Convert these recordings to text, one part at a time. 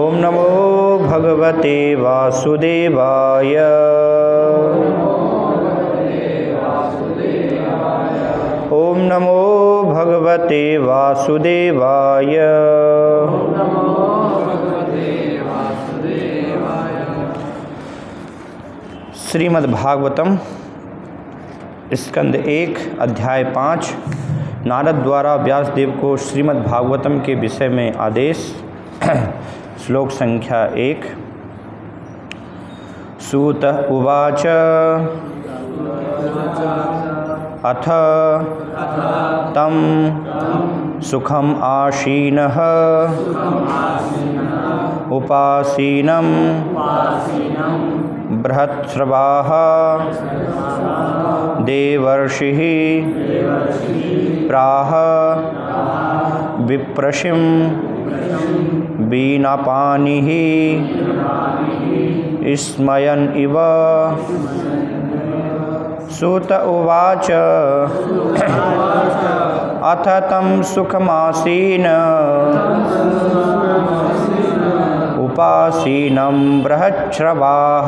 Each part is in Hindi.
ओम नमो भगवते वासुदेवाय। ओम नमो भगवते वासुदेवाय। श्रीमद्भागवतम स्कंद 1 अध्याय 5। नारद द्वारा व्यासदेव को श्रीमद्भागवतम के विषय में आदेश। श्लोक संख्या 1। सूत उवाच अथ तं सुखम आसीनः उपासीनं बृहत्श्रवाः देवर्षिः प्राह विप्रशिं वीणापानिः स्मयन् इव। सूत उवाच अथ तं सुखमासीन उपासीनं बृहच्छ्रवाः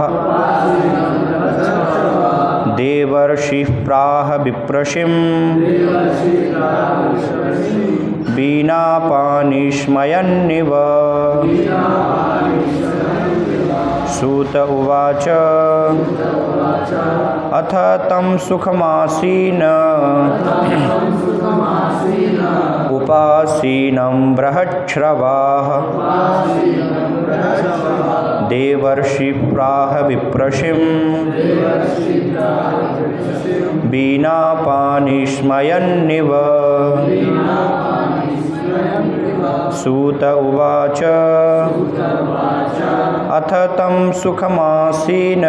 देवर्षिः प्राह विप्रशिं वीणापानिस्मयन्निव। सूत उवाच अथ तं सुखमासीन उपासीनं बृहच्छ्रवाः देवर्षि प्राह विप्रशिं वीणापानिस्मयन्निव। सूत उवाच अथ तं सुखमासीन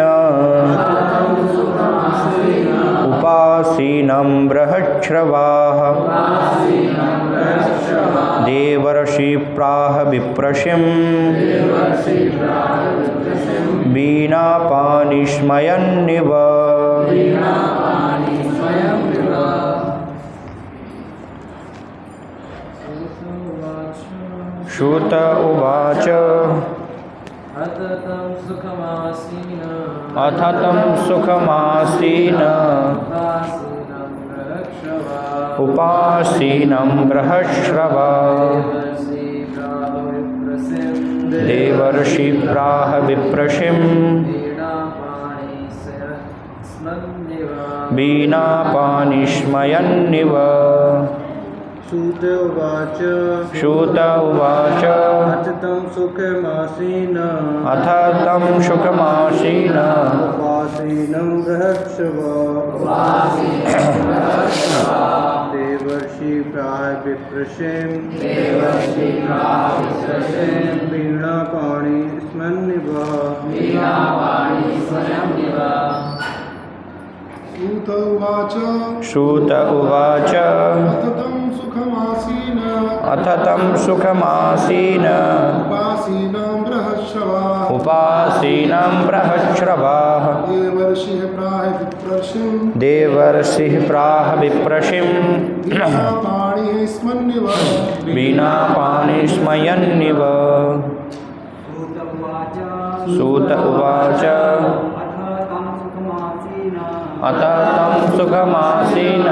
उपासीनं बृहच्छ्रवाः देवर्षि प्राह विप्रशिं वीणापानिस्मयन्निव। सूत उवाच अथ तं सुखमासीन उपासीनं बृहच्छ्रवाः देवर्षि प्राह विप्रशिं वीणापानिस्मयन्निव। सूत उवाच अथ तं सुखमासीन उपासीनं बृहच्छ्रवाः देवर्षि प्राह विप्रशिं वीणापानिस्मयन्निव। सूत उवाच अथ तं सुखमासीन उपासीनं बृहच्छ्रवाः देवर्षिः प्राह विप्रशिं वीणापानिस्मयन्निव। सूत उवाच अथ तं सुखमासीन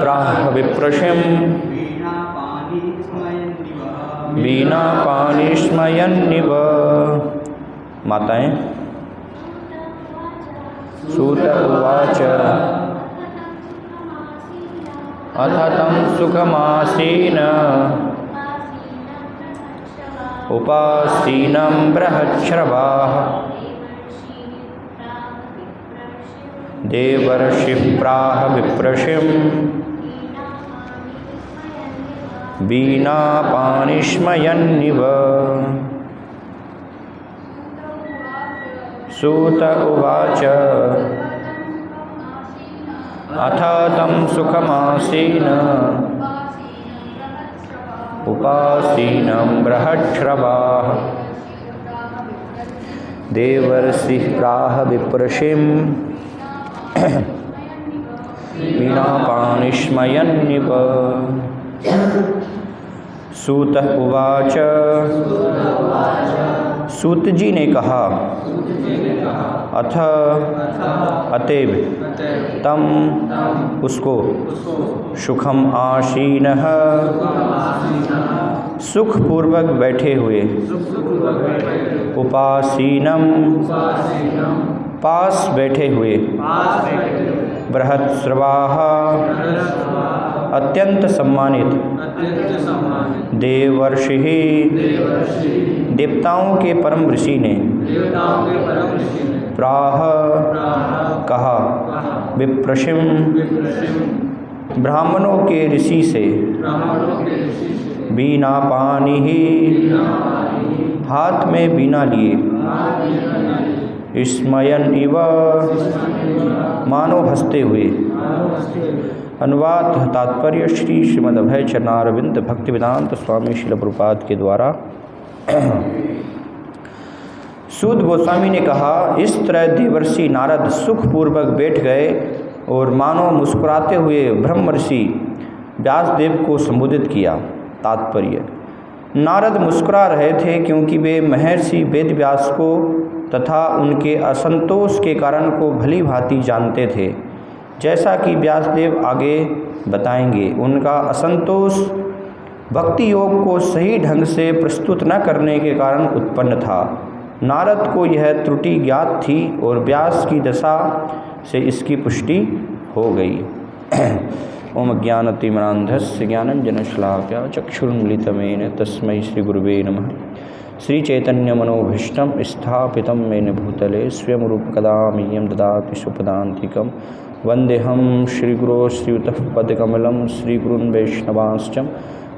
प्राह विप्रशिं वीणापानिस्मयन्निव। माताएं। सूत उवाच अथ तं सुखमासीन उपासीनं बृहच्छ्रवाः देवर्षि प्राह विप्रशिं वीणापानिस्मयन्निव। सूत उवाच अथ तं सुखमासीन उपासीनं बृहच्छ्रवाः देवर्षिः प्राह विप्रशिं वीणापाणिस्मयन्निव। सूत उवाच, सूत जी ने कहा, अथ अतएव तम उसको सुखम आसीनः सुखपूर्वक बैठे हुए, उपासीनम पास बैठे हुए, बृहत्स्रवाः अत्यंत सम्मानित, देवर्षि देवताओं के परम ऋषि ने, प्राह कहा, विप्रशिम ब्राह्मणों के ऋषि से, वीणापाणि हाथ में वीणा लिए, स्मयन इव मानो हंसते हुए। अनुवाद तात्पर्य श्री श्रीमद् अभय चरणारविंद भक्ति वेदांत स्वामी श्रील प्रभुपाद के द्वारा। सूत गोस्वामी ने कहा, इस तरह देवर्षि नारद सुखपूर्वक बैठ गए और मानो मुस्कुराते हुए ब्रह्म ऋषि व्यासदेव को संबोधित किया। तात्पर्य, नारद मुस्कुरा रहे थे क्योंकि वे महर्षि वेदव्यास को तथा उनके असंतोष के कारण को भली भांति जानते थे। जैसा कि व्यासदेव आगे बताएंगे, उनका असंतोष भक्ति योग को सही ढंग से प्रस्तुत न करने के कारण उत्पन्न था। नारद को यह त्रुटि ज्ञात थी और व्यास की दशा से इसकी पुष्टि हो गई। ओम ज्ञानतिमिरान्धस्य ज्ञानञ्जनशलाकया चक्षुरुन्मिलितमेन तस्मै श्रीगुरुवे नमः। श्रीचैतन्यमनोभीष्टं स्थापितं येन भूतले स्वयं रूपकदा मह्यं ददाति स्वपदान्तिकं। वन्देऽहं श्रीगुरो श्रीयुतपदकमलं श्रीगुरून् वैष्णवांश्च।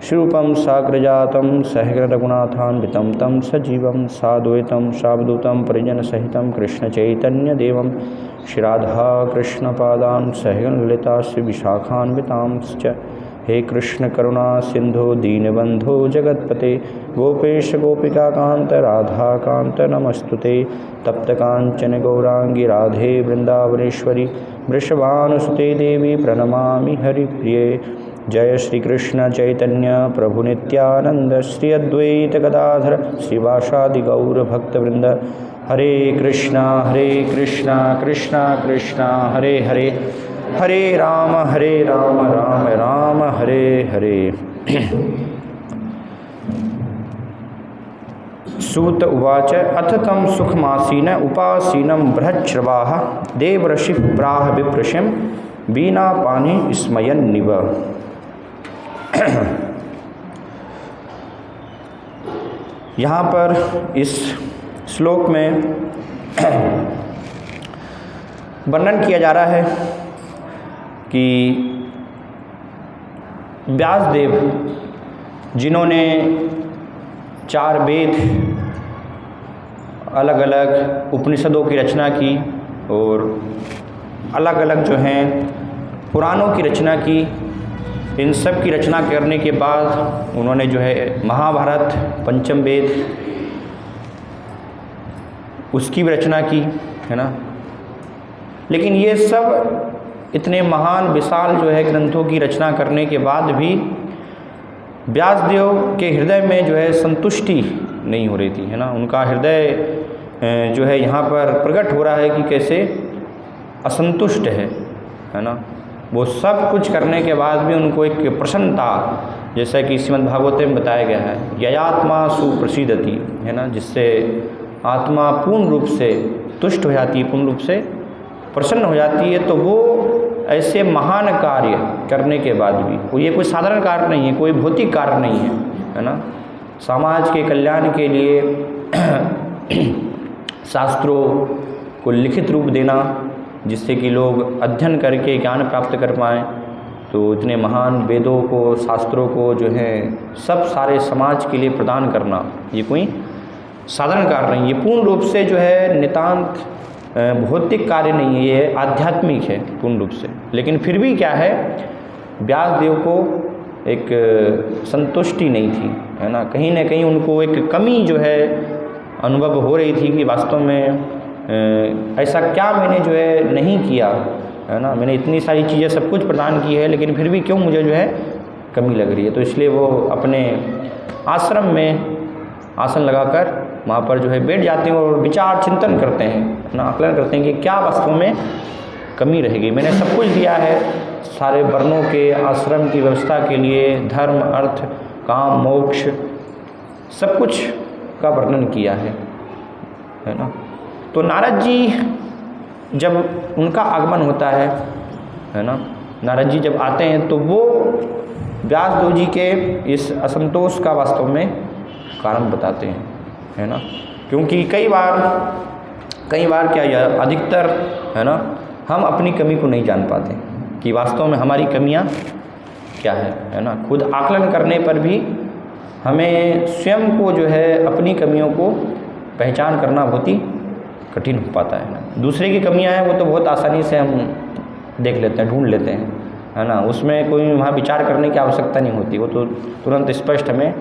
श्रीरूपं साग्रजातं सहगणरघुनाथान्वितं तं सजीवं साद्वैतं सावधूतं परिजनसहितं कृष्णचैतन्यदेवं श्रीराधाकृष्णपादान् सहगणललिता श्रीविशाखान्वितांश्च। हे कृष्ण करुणा सिंधु दीनबंधो जगत्पते गोपेश गोपिकाकांत राधाकांत नमस्तुते। तप्त कांचन गौरांगी राधे वृंदावनेश्वरी वृषभानुसुते देवी प्रणमामि हरिप्रिये। जय श्री कृष्ण चैतन्य प्रभु नित्यानंद श्री अद्वैत गदाधर श्रीवासादि गौर भक्तवृंद। हरे कृष्णा कृष्णा कृष्णा हरे हरे, हरे राम राम राम हरे हरे। सूत उवाच, अथ तं सुखमासीन उपासीनं बृहच्छ्रवाः देवर्षि प्राह विप्रशिं वीणापाणि स्मयन्निव। यहाँ पर इस श्लोक में वर्णन किया जा रहा है कि व्यासदेव जिन्होंने 4 वेद, अलग अलग उपनिषदों की रचना की और अलग अलग जो हैं पुराणों की रचना की, इन सब की रचना करने के बाद उन्होंने जो है महाभारत पंचम वेद उसकी भी रचना की, है ना। लेकिन ये सब इतने महान विशाल जो है ग्रंथों की रचना करने के बाद भी व्यासदेव के हृदय में जो है संतुष्टि नहीं हो रही थी, है ना। उनका हृदय जो है यहाँ पर प्रकट हो रहा है कि कैसे असंतुष्ट है ना। वो सब कुछ करने के बाद भी उनको एक प्रसन्नता, जैसा कि श्रीमद् भागवत में बताया गया है, ययात्मा सुप्रसिद्धति, है ना, जिससे आत्मा पूर्ण रूप से तुष्ट हो जाती है, पूर्ण रूप से प्रसन्न हो जाती है। तो वो ऐसे महान कार्य करने के बाद भी, वो ये कोई साधारण कार्य नहीं है, कोई भौतिक कार्य नहीं है ना। समाज के कल्याण के लिए शास्त्रों को लिखित रूप देना, जिससे कि लोग अध्ययन करके ज्ञान प्राप्त कर पाएँ। तो इतने महान वेदों को, शास्त्रों को जो है सब सारे समाज के लिए प्रदान करना, ये कोई साधारण कार्य नहीं, ये पूर्ण रूप से जो है नितांत भौतिक कार्य नहीं है, ये आध्यात्मिक है पूर्ण रूप से। लेकिन फिर भी क्या है, व्यासदेव को एक संतुष्टि नहीं थी, है ना। कहीं ना कहीं उनको एक कमी जो है अनुभव हो रही थी कि वास्तव में ऐसा क्या मैंने जो है नहीं किया है ना, मैंने इतनी सारी चीज़ें सब कुछ प्रदान की है, लेकिन फिर भी क्यों मुझे जो है कमी लग रही है। तो इसलिए वो अपने आश्रम में आसन लगाकर वहाँ पर जो है बैठ जाते हैं और विचार चिंतन करते हैं, अपना आकलन करते हैं कि क्या वास्तव में कमी रहेगी। मैंने सब कुछ दिया है, सारे वर्णों के आश्रम की व्यवस्था के लिए, धर्म अर्थ काम मोक्ष सब कुछ का वर्णन किया है ना। तो नारद जी जब उनका आगमन होता है ना, नारद जी जब आते हैं तो वो व्यासदेव जी के इस असंतोष का वास्तव में कारण बताते हैं, है ना। क्योंकि कई बार क्या यह अधिकतर है ना, हम अपनी कमी को नहीं जान पाते कि वास्तव में हमारी कमियां क्या है ना। खुद आकलन करने पर भी हमें स्वयं को जो है अपनी कमियों को पहचान करना बहुत ही कठिन हो पाता है ना। दूसरे की कमियां हैं वो तो बहुत आसानी से हम देख लेते हैं, ढूंढ लेते हैं, है ना, उसमें कोई वहाँ विचार करने की आवश्यकता नहीं होती, वो तो तुरंत स्पष्ट हमें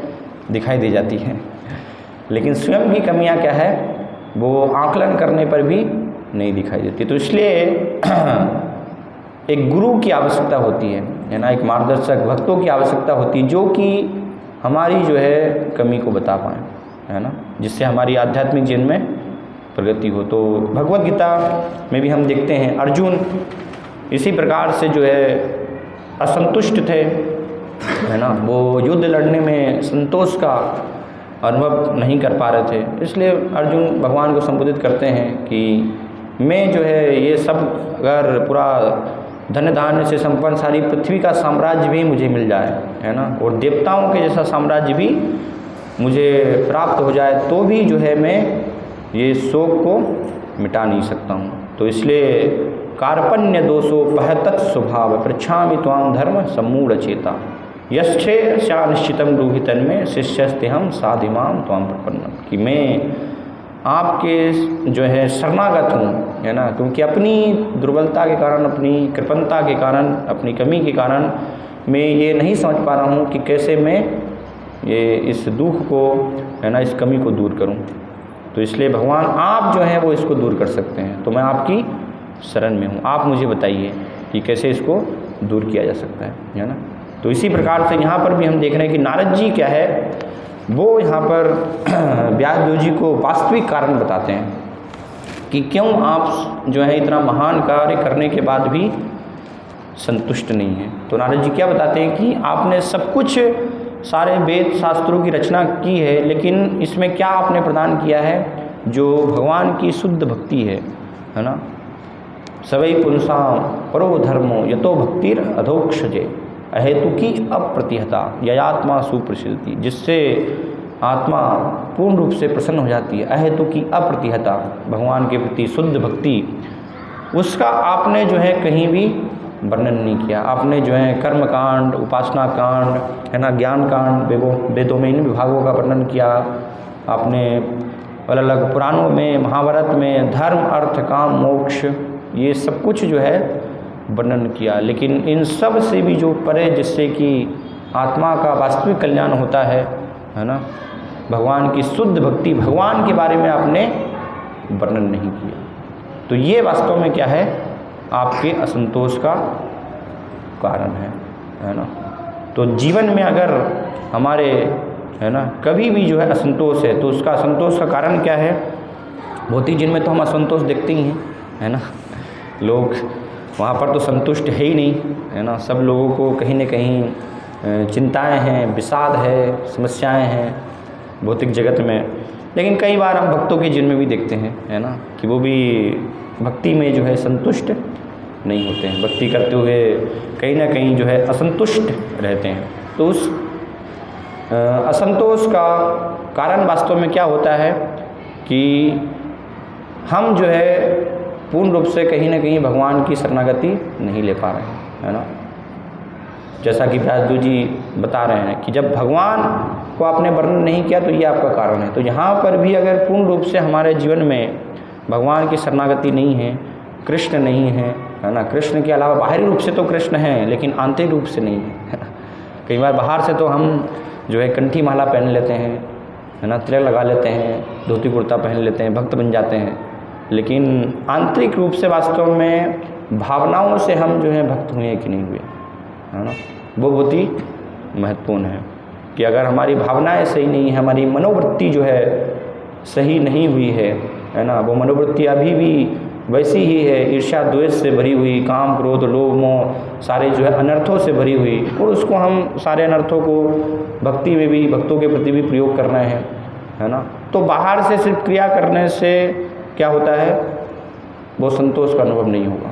दिखाई दे जाती है। लेकिन स्वयं की कमियां क्या है वो आकलन करने पर भी नहीं दिखाई देती। तो इसलिए एक गुरु की आवश्यकता होती है ना, एक मार्गदर्शक भक्तों की आवश्यकता होती है जो कि हमारी जो है कमी को बता पाएँ, है ना, जिससे हमारी आध्यात्मिक जीवन में प्रगति हो। तो भगवत गीता में भी हम देखते हैं अर्जुन इसी प्रकार से जो है असंतुष्ट थे, है ना, वो युद्ध लड़ने में संतोष का अनुभव नहीं कर पा रहे थे। इसलिए अर्जुन भगवान को संबोधित करते हैं कि मैं जो है ये सब अगर पूरा धन धान्य से संपन्न सारी पृथ्वी का साम्राज्य भी मुझे मिल जाए, है ना, और देवताओं के जैसा साम्राज्य भी मुझे प्राप्त हो जाए तो भी जो है मैं ये शोक को मिटा नहीं सकता हूँ। तो इसलिए कार्पण्य दोषो पहतत् स्वभाव पृच्छामि त्वां धर्म सम्मूढ़ चेता यश्चे श्या निश्चितम रूहितन में शिष्यस्ते हम साधिमाम त्वां प्रपन्नम, कि मैं आपके जो है शरणागत हूँ, है ना, क्योंकि अपनी दुर्बलता के कारण, अपनी कृपणता के कारण, अपनी कमी के कारण मैं ये नहीं समझ पा रहा हूँ कि कैसे मैं ये इस दुख को, है ना, इस कमी को दूर करूँ। तो इसलिए भगवान आप जो हैं वो इसको दूर कर सकते हैं, तो मैं आपकी शरण में हूँ, आप मुझे बताइए कि कैसे इसको दूर किया जा सकता है ना। तो इसी प्रकार से यहाँ पर भी हम देख रहे हैं कि नारद जी क्या है वो यहाँ पर व्यासदेव जी को वास्तविक कारण बताते हैं कि क्यों आप जो है इतना महान कार्य करने के बाद भी संतुष्ट नहीं हैं। तो नारद जी क्या बताते हैं कि आपने सब कुछ सारे वेद शास्त्रों की रचना की है, लेकिन इसमें क्या आपने प्रदान किया है जो भगवान की शुद्ध भक्ति है ना। सवै पुंसाम परो धर्मो यतो भक्तिर अधोक्षजे अहेतु की अप्रतिहता ययात्मा सुप्रसिद्धि, जिससे आत्मा पूर्ण रूप से प्रसन्न हो जाती है। अहेतु की अप्रतिहता, भगवान के प्रति शुद्ध भक्ति, उसका आपने जो है कहीं भी वर्णन नहीं किया। आपने जो है कर्म कांड, उपासना कांड, है ना, ज्ञान कांड, वेदों में इन विभागों का वर्णन किया। आपने अलग अलग पुराणों में, महाभारत में धर्म अर्थ काम मोक्ष ये सब कुछ जो है वर्णन किया। लेकिन इन सब से भी जो परे, जिससे कि आत्मा का वास्तविक कल्याण होता है ना, भगवान की शुद्ध भक्ति, भगवान के बारे में आपने वर्णन नहीं किया। तो ये वास्तव में क्या है, आपके असंतोष का कारण है ना। तो जीवन में अगर हमारे, है ना, कभी भी जो है असंतोष है तो उसका असंतोष का कारण क्या है। भौतिक जीवन में तो हम असंतोष देखते ही हैं, है ना, लोग वहाँ पर तो संतुष्ट है ही नहीं, है ना। सब लोगों को कहीं न कहीं चिंताएं हैं, विषाद है, समस्याएं हैं भौतिक जगत में। लेकिन कई बार हम भक्तों के जीवन में भी देखते हैं, है ना, कि वो भी भक्ति में जो है संतुष्ट नहीं होते हैं, भक्ति करते हुए कहीं ना कहीं जो है असंतुष्ट रहते हैं। तो उस असंतोष का कारण वास्तव में क्या होता है कि हम जो है पूर्ण रूप से कहीं ना कहीं भगवान की शरणागति नहीं ले पा रहे हैं, है ना। जैसा कि व्यासदेव जी बता रहे हैं कि जब भगवान को आपने वर्णन नहीं किया तो ये आपका कारण है। तो यहाँ पर भी अगर पूर्ण रूप से हमारे जीवन में भगवान की शरणागति नहीं है, कृष्ण नहीं है ना, कृष्ण के अलावा बाहरी रूप से तो कृष्ण हैं लेकिन आंतरिक रूप से नहीं है ना। कई बार बाहर से तो हम जो है कंठी माला पहन लेते हैं, है ना, तिलक लगा लेते हैं, धोती कुर्ता पहन लेते हैं, भक्त बन जाते हैं, लेकिन आंतरिक रूप से वास्तव में भावनाओं से हम जो है भक्त हुए कि नहीं हुए, है ना, वो बहुत ही महत्वपूर्ण है कि अगर हमारी भावनाएं सही नहीं है, हमारी मनोवृत्ति जो है सही नहीं हुई है ना, वो मनोवृत्ति अभी भी वैसी ही है, ईर्ष्या द्वेष से भरी हुई, काम क्रोध लोभ मोह सारे जो है अनर्थों से भरी हुई, और उसको हम सारे अनर्थों को भक्ति में भी, भक्तों के प्रति भी प्रयोग कर रहे हैं, है ना। तो बाहर से सिर्फ क्रिया करने से क्या होता है, वो संतोष का अनुभव नहीं होगा,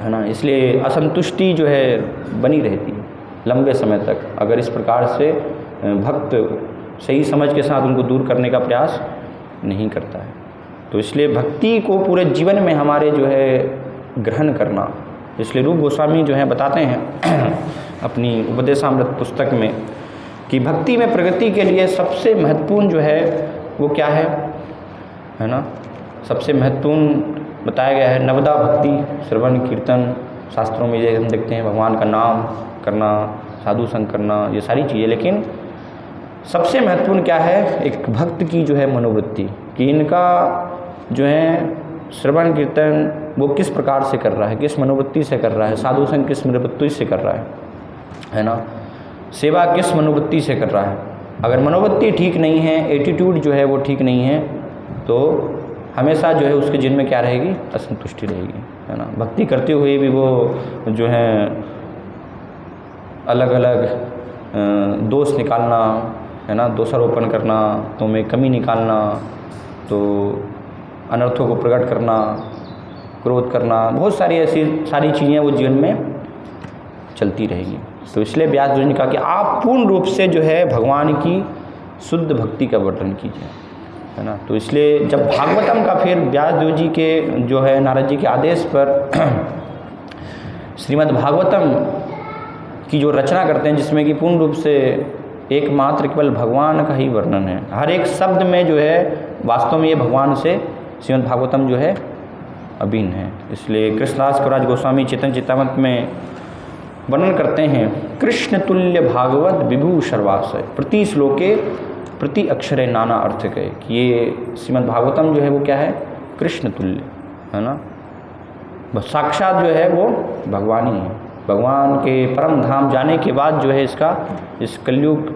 है ना। इसलिए असंतुष्टि जो है बनी रहती है लंबे समय तक, अगर इस प्रकार से भक्त सही समझ के साथ उनको दूर करने का प्रयास नहीं करता है। तो इसलिए भक्ति को पूरे जीवन में हमारे जो है ग्रहण करना, इसलिए रूप गोस्वामी जो है बताते हैं अपनी उपदेशामृत पुस्तक में कि भक्ति में प्रगति के लिए सबसे महत्वपूर्ण जो है वो क्या है ना, सबसे महत्वपूर्ण बताया गया है नवदा भक्ति, श्रवण कीर्तन, शास्त्रों में ये हम देखते हैं भगवान का नाम करना, साधु संग करना, ये सारी चीज़ें। लेकिन सबसे महत्वपूर्ण क्या है, एक भक्त की जो है मनोवृत्ति, कि इनका जो है श्रवण कीर्तन वो किस प्रकार से कर रहा है, किस मनोवृत्ति से कर रहा है, साधु संग किस मनोवृत्ति से कर रहा है ना, सेवा किस मनोवृत्ति से कर रहा है। अगर मनोवृत्ति ठीक नहीं है, एटीट्यूड जो है वो ठीक नहीं है, तो हमेशा जो है उसके जिन में क्या रहेगी, असंतुष्टि रहेगी, है ना। भक्ति करते हुए भी वो जो है अलग अलग दोष निकालना, है ना, दोषारोपण करना, तो में कमी निकालना, तो अनर्थों को प्रकट करना, क्रोध करना, बहुत सारी ऐसी सारी चीज़ें वो जीवन में चलती रहेगी। तो इसलिए व्यास जी ने कहा कि आप पूर्ण रूप से जो है भगवान की शुद्ध भक्ति का वर्णन कीजिए, है ना। तो इसलिए जब भागवतम का फिर व्यास जी के जो है नारद जी के आदेश पर श्रीमद् भागवतम की जो रचना करते हैं, जिसमें कि पूर्ण रूप से एकमात्र केवल भगवान का ही वर्णन है, हर एक शब्द में जो है वास्तव में ये भगवान से श्रीमद् भागवतम जो है अभिन्न है। इसलिए कृष्णदास कविराज गोस्वामी चेतन चित्तामृत में वर्णन करते हैं, कृष्ण तुल्य भागवत विभु सर्वाशय प्रति श्लोके प्रति अक्षरे नाना अर्थ के, कि ये श्रीमद् भागवतम जो है वो क्या है, कृष्ण तुल्य, है ना, बस साक्षात जो है वो भगवान ही है। भगवान के परम धाम जाने के बाद जो है इसका इस कलयुग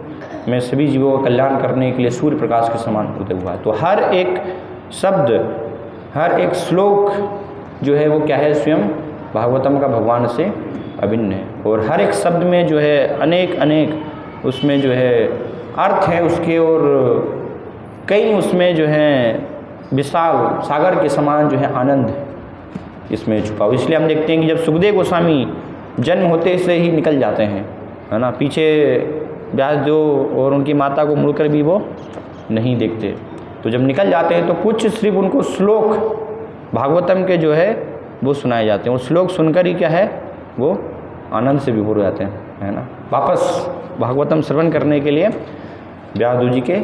में सभी जीवों का कल्याण करने के लिए सूर्य प्रकाश के समान उदय हुआ है। तो हर एक शब्द, हर एक श्लोक जो है वो क्या है, स्वयं भागवतम का भगवान से अभिन्न है, और हर एक शब्द में जो है अनेक अनेक उसमें जो है अर्थ है उसके, और कई उसमें जो है विशाल सागर के समान जो है आनंद इसमें छुपा हुआ। इसलिए हम देखते हैं कि जब सुखदेव गोस्वामी जन्म होते से ही निकल जाते हैं, है ना, पीछे व्यासदेव और उनकी माता को मुड़कर भी वो नहीं देखते, तो जब निकल जाते हैं तो कुछ सिर्फ उनको श्लोक भागवतम के जो है वो सुनाए जाते हैं, वो श्लोक सुनकर ही क्या है वो आनंद से विभोर हो जाते हैं, है ना, वापस भागवतम श्रवण करने के लिए व्यासदेव जी के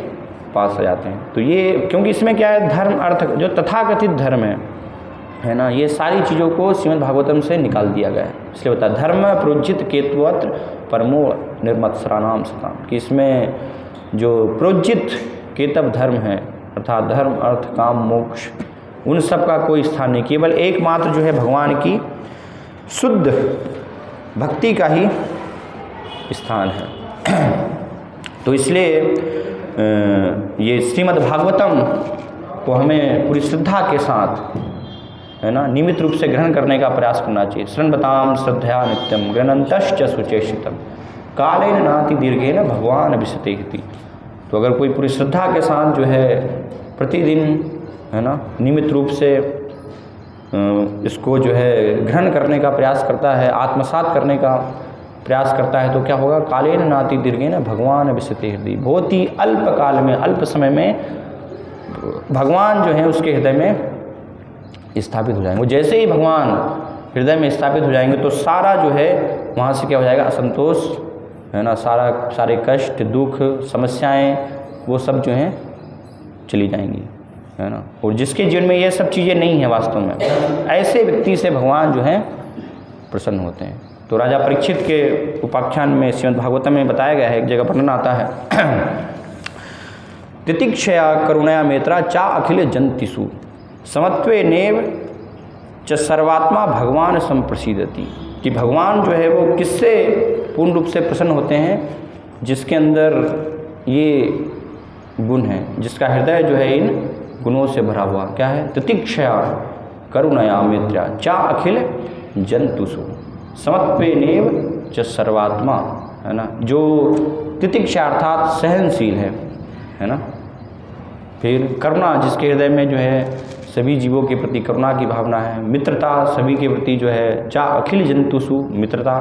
पास आ जाते हैं। तो ये क्योंकि इसमें क्या है, धर्म अर्थ जो तथाकथित धर्म है ना, ये सारी चीज़ों को श्रीमद् भागवतम से निकाल दिया गया है। इसलिए बता धर्म प्रोज्जित केतुवत्र परमो निर्मत्सराणाम सताम, कि इसमें जो प्रोज्जित केतव धर्म है अर्थात धर्म अर्थ काम मोक्ष, उन सब का कोई स्थान नहीं, केवल एकमात्र जो है भगवान की शुद्ध भक्ति का ही स्थान है। तो इसलिए ये श्रीमद् भागवतम को हमें पूरी श्रद्धा के साथ, है ना, नियमित रूप से ग्रहण करने का प्रयास करना चाहिए। श्रृणवताम श्रद्धया नित्यम ग्रहणंतश्च सुचेषितम कालेन नाति दीर्घेन भगवान विशतेति। तो अगर कोई पूरी श्रद्धा के साथ जो है प्रतिदिन, है ना, नियमित रूप से इसको जो है ग्रहण करने का प्रयास करता है, आत्मसात करने का प्रयास करता है, तो क्या होगा, कालेन नाति दीर्घेन भगवान विशतेति, बहुत ही अल्प काल में, अल्प समय में भगवान जो है उसके हृदय में स्थापित हो जाएंगे। जैसे ही भगवान हृदय में स्थापित हो जाएंगे तो सारा जो है वहाँ से क्या हो जाएगा, असंतोष, है ना, सारे कष्ट दुख समस्याएं वो सब जो हैं चली जाएंगी, है ना। और जिसके जीवन में ये सब चीज़ें नहीं है वास्तव में, ऐसे व्यक्ति से भगवान जो है प्रसन्न होते हैं। तो राजा परीक्षित के उपाख्यान में श्रीमद् भागवतम में बताया गया है, एक जगह वर्णन आता है, तितिक्षया करुणया मेत्रा चा अखिल जंतिषु समत्वे नेव च सर्वात्मा भगवान संप्रसीदति, कि भगवान जो है वो किससे पूर्ण रूप से प्रसन्न होते हैं, जिसके अंदर ये गुण है, जिसका हृदय जो है इन गुणों से भरा हुआ। क्या है? तितिक्षा करुणया मित्रा चा अखिल जंतुषु समत्वेनेव च सर्वात्मा, है ना, जो तितिक्षा अर्थात सहनशील है ना, फिर करुणा, जिसके हृदय में जो है सभी जीवों के प्रति करुणा की भावना है, मित्रता, सभी के प्रति जो है, चा अखिल जंतुषु, मित्रता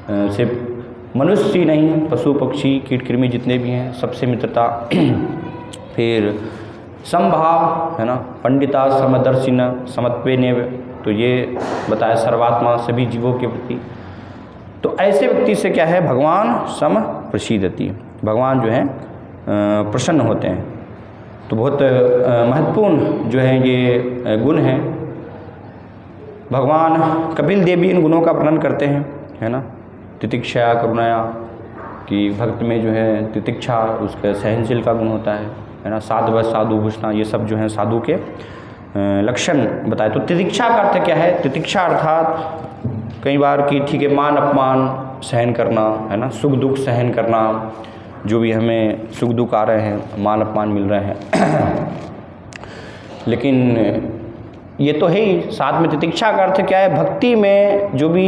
सिर्फ मनुष्य ही नहीं, पशु पक्षी कीट कृमि जितने भी हैं सबसे मित्रता, फिर समभाव, है ना, पंडिता समदर्शिन समत्वेनेव, तो ये बताया सर्वात्मा, सभी जीवों के प्रति। तो ऐसे व्यक्ति से क्या है, भगवान सम प्रसीदति, भगवान जो है प्रसन्न होते हैं। तो बहुत महत्वपूर्ण जो है ये गुण हैं। भगवान कपिल देव भी इन गुणों का वर्णन करते हैं, है ना, तितिक्षा करुणया, कि भक्त में जो है तितिक्षा, उसका सहनशील का गुण होता है ना, साधव साधु भूषणा, ये सब जो है साधु के लक्षण बताए। तो तितिक्षा का अर्थ क्या है? तितिक्षा अर्थात कई बार कि ठीक है, मान अपमान सहन करना, है ना, सुख दुख सहन करना, जो भी हमें सुख दुख आ रहे हैं, मान अपमान मिल रहे हैं लेकिन ये तो है ही, साथ में तितिक्षा का अर्थ क्या है? भक्ति में जो भी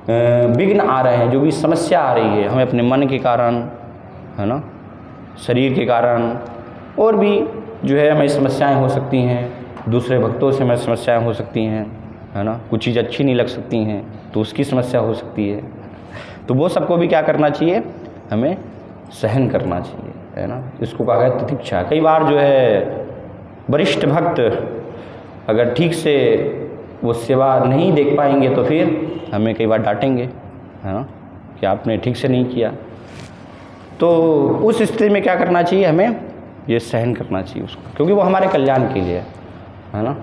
विघ्न आ रहे हैं, जो भी समस्या आ रही है, हमें अपने मन के कारण, है ना, शरीर के कारण, और भी जो है हमें समस्याएं हो सकती हैं, दूसरे भक्तों से हमें समस्याएं हो सकती हैं, है ना, कुछ चीज़ अच्छी नहीं लग सकती हैं तो उसकी समस्या हो सकती है। तो वो सबको भी क्या करना चाहिए? हमें सहन करना चाहिए, है ना, इसको कहा गया तितिक्षा। कई बार जो है वरिष्ठ भक्त अगर ठीक से वो सेवा नहीं देख पाएंगे तो फिर हमें कई बार डांटेंगे, है ना, कि आपने ठीक से नहीं किया। तो उस स्थिति में क्या करना चाहिए? हमें ये सहन करना चाहिए उसको, क्योंकि वो हमारे कल्याण के लिए है ना।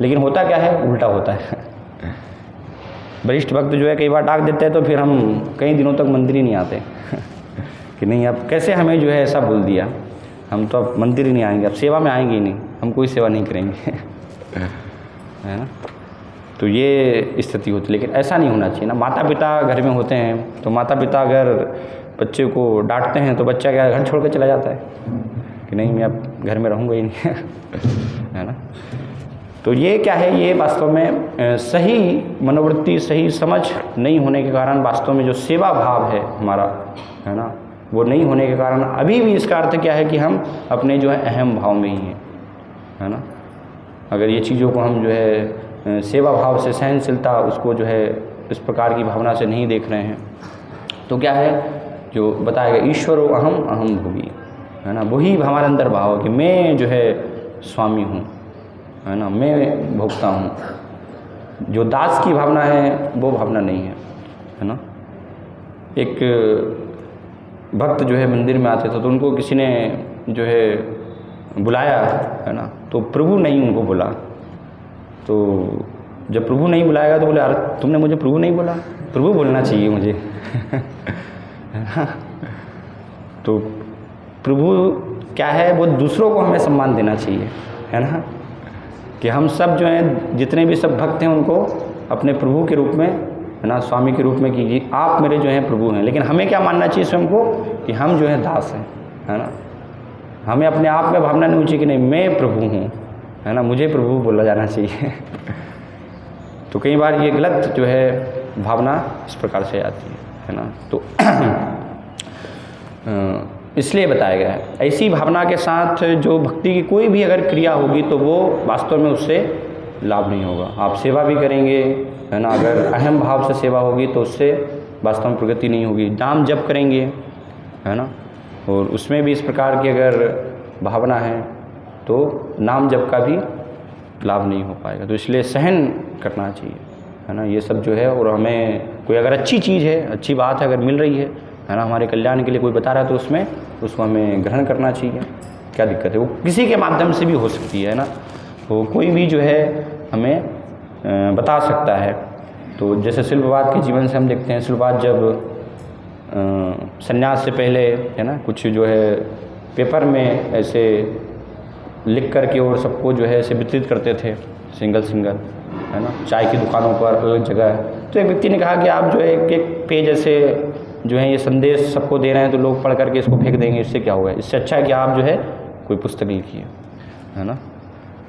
लेकिन होता क्या है? उल्टा होता है वरिष्ठ भक्त जो है कई बार डांट देते हैं तो फिर हम कई दिनों तक मंदिर ही नहीं आते कि नहीं, अब कैसे हमें जो है ऐसा बोल दिया, हम तो अब मंदिर ही नहीं आएंगे, अब सेवा में आएंगे ही नहीं, हम कोई सेवा नहीं करेंगे है ना। तो ये स्थिति होती है, लेकिन ऐसा नहीं होना चाहिए ना। माता पिता घर में होते हैं तो माता पिता अगर बच्चे को डांटते हैं तो बच्चा क्या घर छोड़ कर चला जाता है कि नहीं, मैं अब घर में रहूँगा ही नहीं है ना। तो ये क्या है? ये वास्तव में सही मनोवृत्ति, सही समझ नहीं होने के कारण, वास्तव में जो सेवा भाव है हमारा, है ना, वो नहीं होने के कारण अभी भी इसका अर्थ क्या है कि हम अपने जो है अहम भाव में ही हैं, है ना। अगर ये चीज़ों को हम जो है सेवा भाव से, सहनशीलता, उसको जो है इस प्रकार की भावना से नहीं देख रहे हैं तो क्या है, जो बताया गया ईश्वरो अहम अहम भोगी, है ना, वही हमारे अंदर भाव है कि मैं जो है स्वामी हूँ, है ना, मैं भोगता हूँ। जो दास की भावना है वो भावना नहीं है ना। एक भक्त जो है मंदिर में आते थे तो उनको किसी ने जो है बुलाया, है ना, तो प्रभु नहीं उनको बोला। तो जब प्रभु नहीं बुलाएगा तो बोले, अरे तुमने मुझे प्रभु नहीं बोला, प्रभु बोलना चाहिए मुझे तो प्रभु क्या है? वो दूसरों को हमें सम्मान देना चाहिए, है ना, कि हम सब जो हैं, जितने भी सब भक्त हैं, उनको अपने प्रभु के रूप में, है ना, स्वामी के रूप में कीजिए, आप मेरे जो हैं प्रभु हैं। लेकिन हमें क्या मानना चाहिए स्वयं को कि हम जो है दास हैं, है ना। हमें अपने आप में भावना नहीं चाहिए कि नहीं मैं प्रभु हूँ, है ना, मुझे प्रभु बोला जाना चाहिए तो कई बार ये गलत जो है भावना इस प्रकार से आती है ना। तो इसलिए बताया गया है, ऐसी भावना के साथ जो भक्ति की कोई भी अगर क्रिया होगी तो वो वास्तव में उससे लाभ नहीं होगा। आप सेवा भी करेंगे, है ना, अगर अहम भाव से सेवा होगी तो उससे वास्तव में प्रगति नहीं होगी। नाम जप करेंगे, है ना, और उसमें भी इस प्रकार की अगर भावना है तो नाम जप का भी लाभ नहीं हो पाएगा। तो इसलिए सहन करना चाहिए, है ना, ये सब जो है। और हमें कोई अगर अच्छी चीज़ है, अच्छी बात है, अगर मिल रही है ना, हमारे कल्याण के लिए कोई बता रहा है तो उसमें उसको हमें ग्रहण करना चाहिए। क्या दिक्कत है? वो किसी के माध्यम से भी हो सकती है ना, तो कोई भी जो है हमें बता सकता है। तो जैसे शिल्पवाद के जीवन से हम देखते हैं, शिल्पवाद जब संन्यास से पहले, है ना, कुछ जो है पेपर में ऐसे लिख कर के और सबको जो है ऐसे वितरित करते थे सिंगल सिंगल, है ना, चाय की दुकानों पर अलग जगह। तो एक व्यक्ति ने कहा कि आप जो है एक पेज ऐसे जो है ये संदेश सबको दे रहे हैं तो लोग पढ़ करके इसको फेंक देंगे, इससे क्या होगा, इससे अच्छा है कि आप जो है कोई पुस्तक लिखिए, है ना।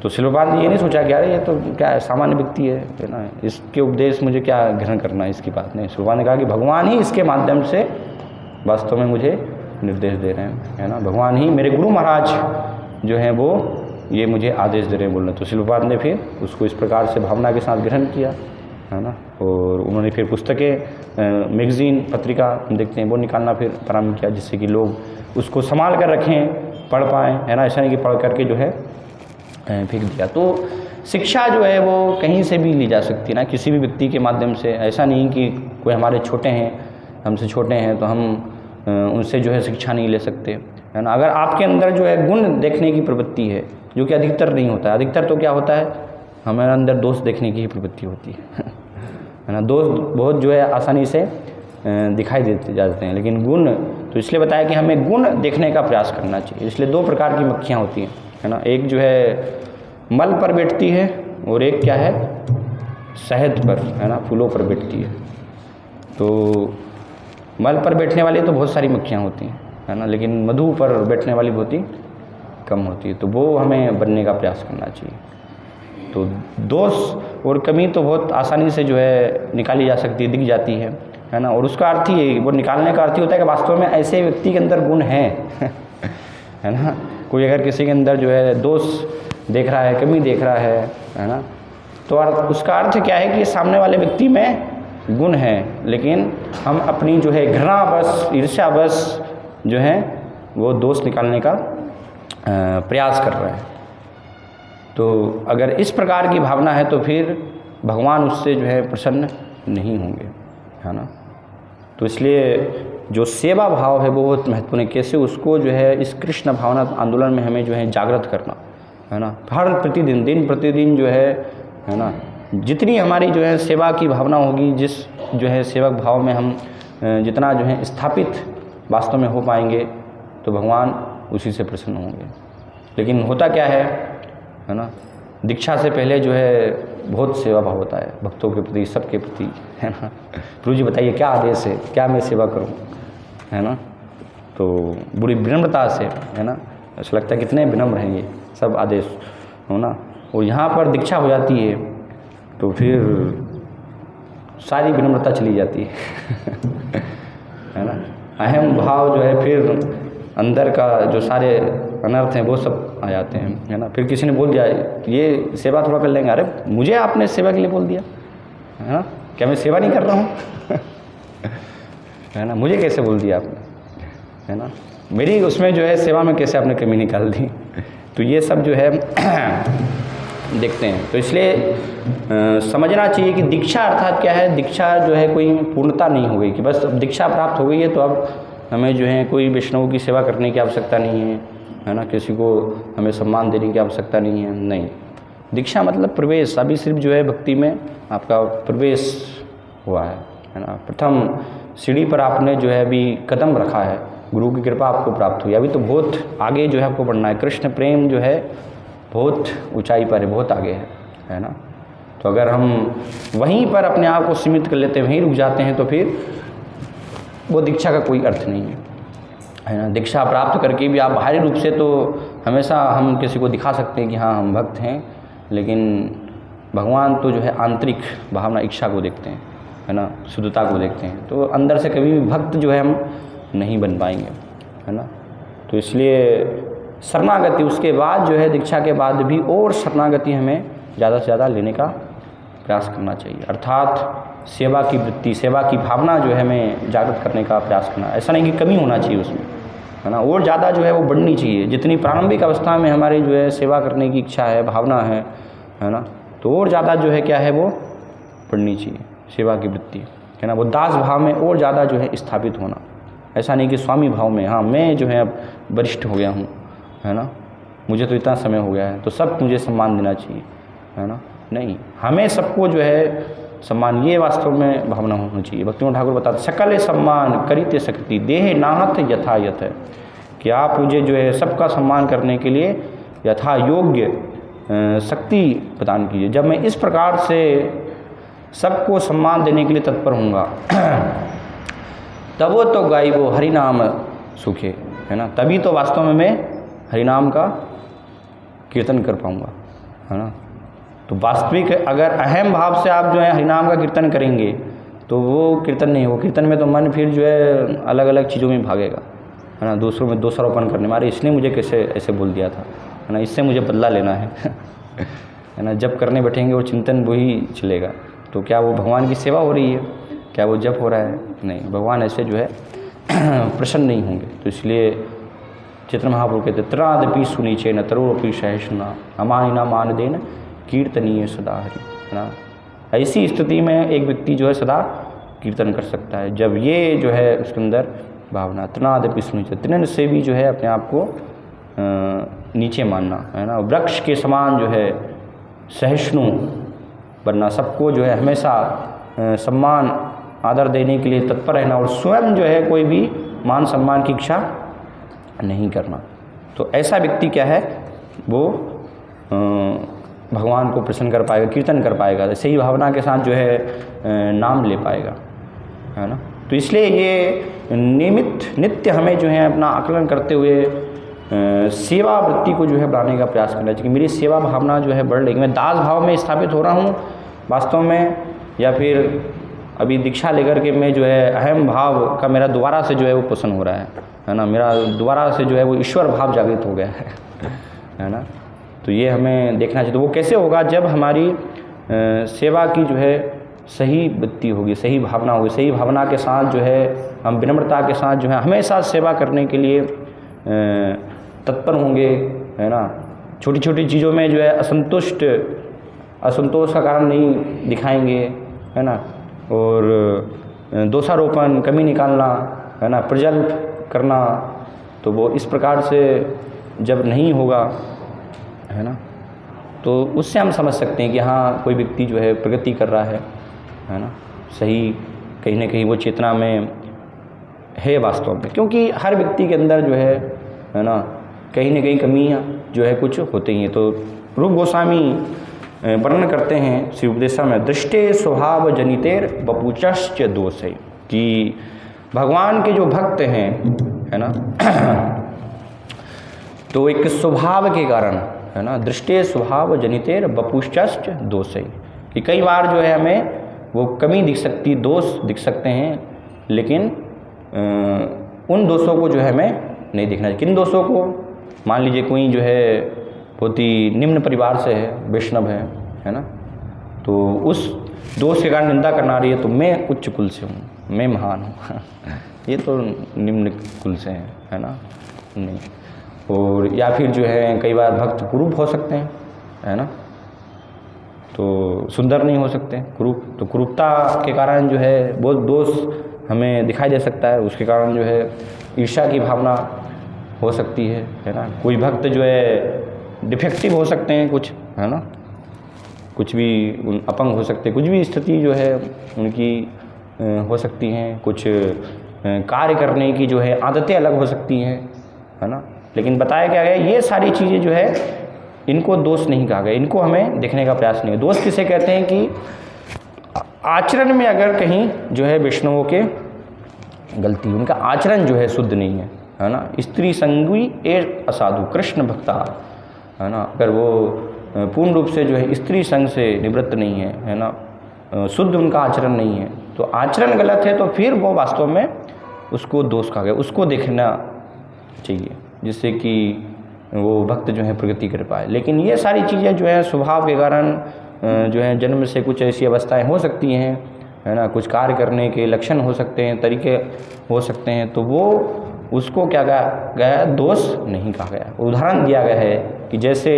तो श्रील प्रभुपाद ने ये नहीं सोचा कि अरे ये तो क्या है, सामान्य व्यक्ति है ना, इसके उपदेश मुझे क्या ग्रहण करना है, इसकी बात नहीं। श्रील प्रभुपाद ने कहा कि भगवान ही इसके माध्यम से वास्तव में मुझे निर्देश दे रहे हैं, है ना, भगवान ही मेरे गुरु महाराज जो हैं वो ये मुझे आदेश दे रहे हैं बोलना। तो श्रील प्रभुपाद ने फिर उसको इस प्रकार से भावना के साथ ग्रहण किया, है ना, और उन्होंने फिर पुस्तकें, मैगज़ीन, पत्रिका हम देखते हैं वो निकालना फिर प्रारंभ किया, जिससे कि लोग उसको संभाल कर रखें, पढ़ पाएँ, है ना। ऐसा नहीं कि पढ़ करके जो है फेंक दिया। तो शिक्षा जो है वो कहीं से भी ली जा सकती है ना, किसी भी व्यक्ति के माध्यम से। ऐसा नहीं कि कोई हमारे छोटे हैं, हमसे छोटे हैं तो हम उनसे जो है शिक्षा नहीं ले सकते, है ना। अगर आपके अंदर जो है गुण देखने की प्रवृत्ति है, जो कि अधिकतर नहीं होता है, अधिकतर तो क्या होता है, हमारे अंदर दोष देखने की ही प्रवृत्ति होती है ना। दोष बहुत जो है आसानी से दिखाई देते जाते हैं, लेकिन गुण तो इसलिए बताया कि हमें गुण देखने का प्रयास करना चाहिए। इसलिए दो प्रकार की मक्खियाँ होती हैं, है ना, एक जो है मल पर बैठती है और एक क्या है, शहद पर, है ना, फूलों पर बैठती है। तो मल पर बैठने वाली तो बहुत सारी मक्खियाँ होती हैं, है ना, लेकिन मधु पर बैठने वाली बहुत ही कम होती है। तो वो हमें बनने का प्रयास करना चाहिए। तो दोष और कमी तो बहुत आसानी से जो है निकाली जा सकती है, दिख जाती है ना। और उसका अर्थ ही वो निकालने का अर्थ ही होता है कि वास्तव में ऐसे व्यक्ति के अंदर गुण हैं है ना। कोई अगर किसी के अंदर जो है दोष देख रहा है, कमी देख रहा है ना, तो उसका अर्थ क्या है कि सामने वाले व्यक्ति में गुण है, लेकिन हम अपनी जो है घृणावश, ईर्ष्यावश जो है वो दोष निकालने का प्रयास कर रहे हैं। तो अगर इस प्रकार की भावना है तो फिर भगवान उससे जो है प्रसन्न नहीं होंगे, है ना। तो इसलिए जो सेवा भाव है वो बहुत महत्वपूर्ण है। कैसे उसको जो है इस कृष्ण भावना आंदोलन में हमें जो है जागृत करना, है ना। हर प्रतिदिन, दिन प्रतिदिन जो है ना, जितनी हमारी जो है सेवा की भावना होगी, जिस जो है सेवक भाव में हम जितना जो है स्थापित वास्तव में हो पाएंगे तो भगवान उसी से प्रसन्न होंगे। लेकिन होता क्या है ना, दीक्षा से पहले जो है बहुत सेवा भाव होता है भक्तों के प्रति, सबके प्रति, है ना। प्रभु जी बताइए क्या आदेश है, क्या मैं सेवा करूं, है ना। तो बड़ी विनम्रता से, है ना, ऐसा लगता है कितने विनम्र हैं ये सब आदेश, हो ना। और यहाँ पर दीक्षा हो जाती है तो फिर सारी विनम्रता चली जाती है ना। अहम भाव जो है फिर अंदर का जो सारे अनर्थ हैं वो सब आ जाते हैं, है ना। फिर किसी ने बोल दिया ये सेवा थोड़ा कर लेंगे, अरे मुझे आपने सेवा के लिए बोल दिया, है ना, क्या मैं सेवा नहीं कर रहा हूँ है ना, मुझे कैसे बोल दिया आपने, है ना, मेरी उसमें जो है सेवा में कैसे आपने कमी निकाल दी। तो ये सब जो है देखते हैं। तो इसलिए समझना चाहिए कि दीक्षा अर्थात क्या है, दीक्षा जो है कोई पूर्णता नहीं हो गई कि बस अब दीक्षा प्राप्त हो गई है तो अब हमें जो है कोई वैष्णवों की सेवा करने की आवश्यकता नहीं है ना, किसी को हमें सम्मान देने की आवश्यकता नहीं है। नहीं, दीक्षा मतलब प्रवेश। अभी सिर्फ जो है भक्ति में आपका प्रवेश हुआ है ना। प्रथम सीढ़ी पर आपने जो है अभी कदम रखा है, गुरु की कृपा आपको प्राप्त हुई। अभी तो बहुत आगे जो है आपको बढ़ना है। कृष्ण प्रेम जो है बहुत ऊंचाई पर है, बहुत आगे है ना। तो अगर हम वहीं पर अपने आप को सीमित कर लेते हैं, वहीं रुक जाते हैं, तो फिर वो दीक्षा का कोई अर्थ नहीं है ना। दीक्षा प्राप्त करके भी आप बाहरी रूप से तो हमेशा हम किसी को दिखा सकते हैं कि हाँ हम भक्त हैं, लेकिन भगवान तो जो है आंतरिक भावना, इच्छा को देखते हैं, है ना, शुद्धता को देखते हैं। तो अंदर से कभी भी भक्त जो है हम नहीं बन पाएंगे, है ना। तो इसलिए शरणागति उसके बाद जो है दीक्षा के बाद भी और शरणागति हमें ज़्यादा से ज़्यादा लेने का प्रयास करना चाहिए। अर्थात सेवा की वृत्ति, सेवा की भावना जो है हमें जागृत करने का प्रयास करना। ऐसा नहीं कि कमी होना चाहिए उसमें, है ना, और ज़्यादा जो है वो बढ़नी चाहिए। जितनी प्रारंभिक अवस्था में हमारी जो है सेवा करने की इच्छा है, भावना है ना, तो और ज़्यादा जो है क्या है वो बढ़नी चाहिए सेवा की वृत्ति, है ना। वो दास भाव में और ज़्यादा जो है स्थापित होना। ऐसा नहीं कि स्वामी भाव में, हाँ मैं जो है अब वरिष्ठ हो गया हूँ, है ना, मुझे तो इतना समय हो गया है तो सब मुझे सम्मान देना चाहिए, है ना। नहीं, हमें सबको जो है सम्मान, ये वास्तव में भावना होनी चाहिए। भक्तिविनोद ठाकुर बताते सकल सम्मान करिते शक्ति देह नाहत यथा यथ है, कि आप मुझे जो है सबका सम्मान करने के लिए यथा योग्य शक्ति प्रदान कीजिए। जब मैं इस प्रकार से सबको सम्मान देने के लिए तत्पर हूँगा तब वो तो गाई वो हरि नाम सुखे, है ना, तभी तो वास्तव में मैं हरि नाम का कीर्तन कर पाऊँगा, है ना। तो वास्तविक अगर अहम भाव से आप जो है हरिनाम का कीर्तन करेंगे तो वो कीर्तन नहीं हो, कीर्तन में तो मन फिर जो है अलग अलग चीज़ों में भागेगा, है ना, दूसरों में दोषारोपण करने मारे, इसने मुझे कैसे ऐसे बोल दिया था, है ना, इससे मुझे बदला लेना है ना। जब करने बैठेंगे वो चिंतन वही चलेगा, तो क्या वो भगवान की सेवा हो रही है, क्या वो जप हो रहा है? नहीं, भगवान ऐसे जो है प्रसन्न नहीं होंगे। तो इसलिए चैतन्य महाप्रभु कहते त्रादपि सुनीचे न तरोपि सहिष्णुना अमानिना मान देन कीर्तनीय सदा हरि, है ना। ऐसी स्थिति में एक व्यक्ति जो है सदा कीर्तन कर सकता है जब ये जो है उसके अंदर भावना त्रादपि सुनीचे, तृण से भी जो है अपने आप को नीचे मानना, है ना, वृक्ष के समान जो है सहिष्णु बनना, सबको जो है हमेशा सम्मान आदर देने के लिए तत्पर रहना और स्वयं जो है कोई भी मान सम्मान की इच्छा नहीं करना। तो ऐसा व्यक्ति क्या है, वो भगवान को प्रसन्न कर पाएगा, कीर्तन कर पाएगा, सही भावना के साथ जो है नाम ले पाएगा, है ना। तो इसलिए ये नित्य हमें जो है अपना आकलन करते हुए सेवा वृत्ति को जो है बढ़ाने का प्रयास करना चाहिए कि मेरी सेवा भावना जो है बढ़ रही, मैं दास भाव में स्थापित हो रहा हूँ वास्तव में, या फिर अभी दीक्षा लेकर के मैं जो है अहम भाव का मेरा दोबारा से जो है वो पोषण हो रहा है ना, मेरा दोबारा से जो है वो ईश्वर भाव जागृत हो गया है ना। तो ये हमें देखना चाहिए। तो वो कैसे होगा, जब हमारी सेवा की जो है सही वृत्ति होगी, सही भावना होगी, सही भावना के साथ जो है हम विनम्रता के साथ जो है हमेशा सेवा करने के लिए तत्पर होंगे, है ना। छोटी छोटी चीज़ों में जो है असंतोष का कारण नहीं दिखाएंगे, है ना, और दोषारोपण कमी निकालना, है ना, प्रजल्प करना, तो वो इस प्रकार से जब नहीं होगा, है ना, तो उससे हम समझ सकते हैं कि हाँ कोई व्यक्ति जो है प्रगति कर रहा है ना, सही कहीं ना कहीं वो चेतना में है वास्तव में, क्योंकि हर व्यक्ति के अंदर जो है ना कहीं ना कहीं कमियाँ जो है कुछ होती हैं। तो रूप गोस्वामी वर्णन करते हैं श्री उपदेशा में, दृष्टे स्वभाव जनितेर बपूचश्च दोष है, कि भगवान के जो भक्त हैं, है ना, तो एक स्वभाव के कारण, है ना, दृष्टे स्वभाव जनितेर बपूचश्च दोष है, कि कई बार जो है हमें वो कमी दिख सकती, दोष दिख सकते हैं, लेकिन उन दोषों को जो है हमें नहीं दिखना चाहिए। किन दोषों को? मान लीजिए कोई जो है बहुत ही निम्न परिवार से है, वैष्णव है ना, तो उस दोष के कारण निंदा करना रही है, तो मैं उच्च कुल से हूँ, मैं महान हूँ ये तो निम्न कुल से है ना, नहीं। और या फिर जो है कई बार भक्त कुरूप हो सकते हैं, है ना, तो सुंदर नहीं हो सकते कुरूप, तो कुरूपता के कारण जो है बहुत दोष हमें दिखाई दे सकता है, उसके कारण जो है ईर्ष्या की भावना हो सकती है ना। कोई भक्त जो है डिफेक्टिव हो सकते हैं कुछ, है ना, कुछ भी अपंग हो सकते हैं, कुछ भी स्थिति जो है उनकी हो सकती हैं, कुछ कार्य करने की जो है आदतें अलग हो सकती हैं, है ना। लेकिन बताया क्या गया, ये सारी चीज़ें जो है इनको दोष नहीं कहा गया, इनको हमें देखने का प्रयास नहीं है। दोष किसे कहते हैं कि आचरण में अगर कहीं जो है वैष्णवों के गलती, उनका आचरण जो है शुद्ध नहीं है ना, स्त्री संगी ए असाधु कृष्ण भक्ता, है ना, अगर वो पूर्ण रूप से जो है स्त्री संग से निवृत्त नहीं है ना, शुद्ध उनका आचरण नहीं है, तो आचरण गलत है, तो फिर वो वास्तव में उसको दोष कहा गया, उसको देखना चाहिए जिससे कि वो भक्त जो है प्रगति कर पाए। लेकिन ये सारी चीज़ें जो है स्वभाव के कारण जो है जन्म से कुछ ऐसी अवस्थाएं हो सकती हैं, है ना, कुछ कार्य करने के लक्षण हो सकते हैं, तरीके हो सकते हैं, तो वो उसको क्या कहा गया, दोष नहीं कहा गया। उदाहरण दिया गया है कि जैसे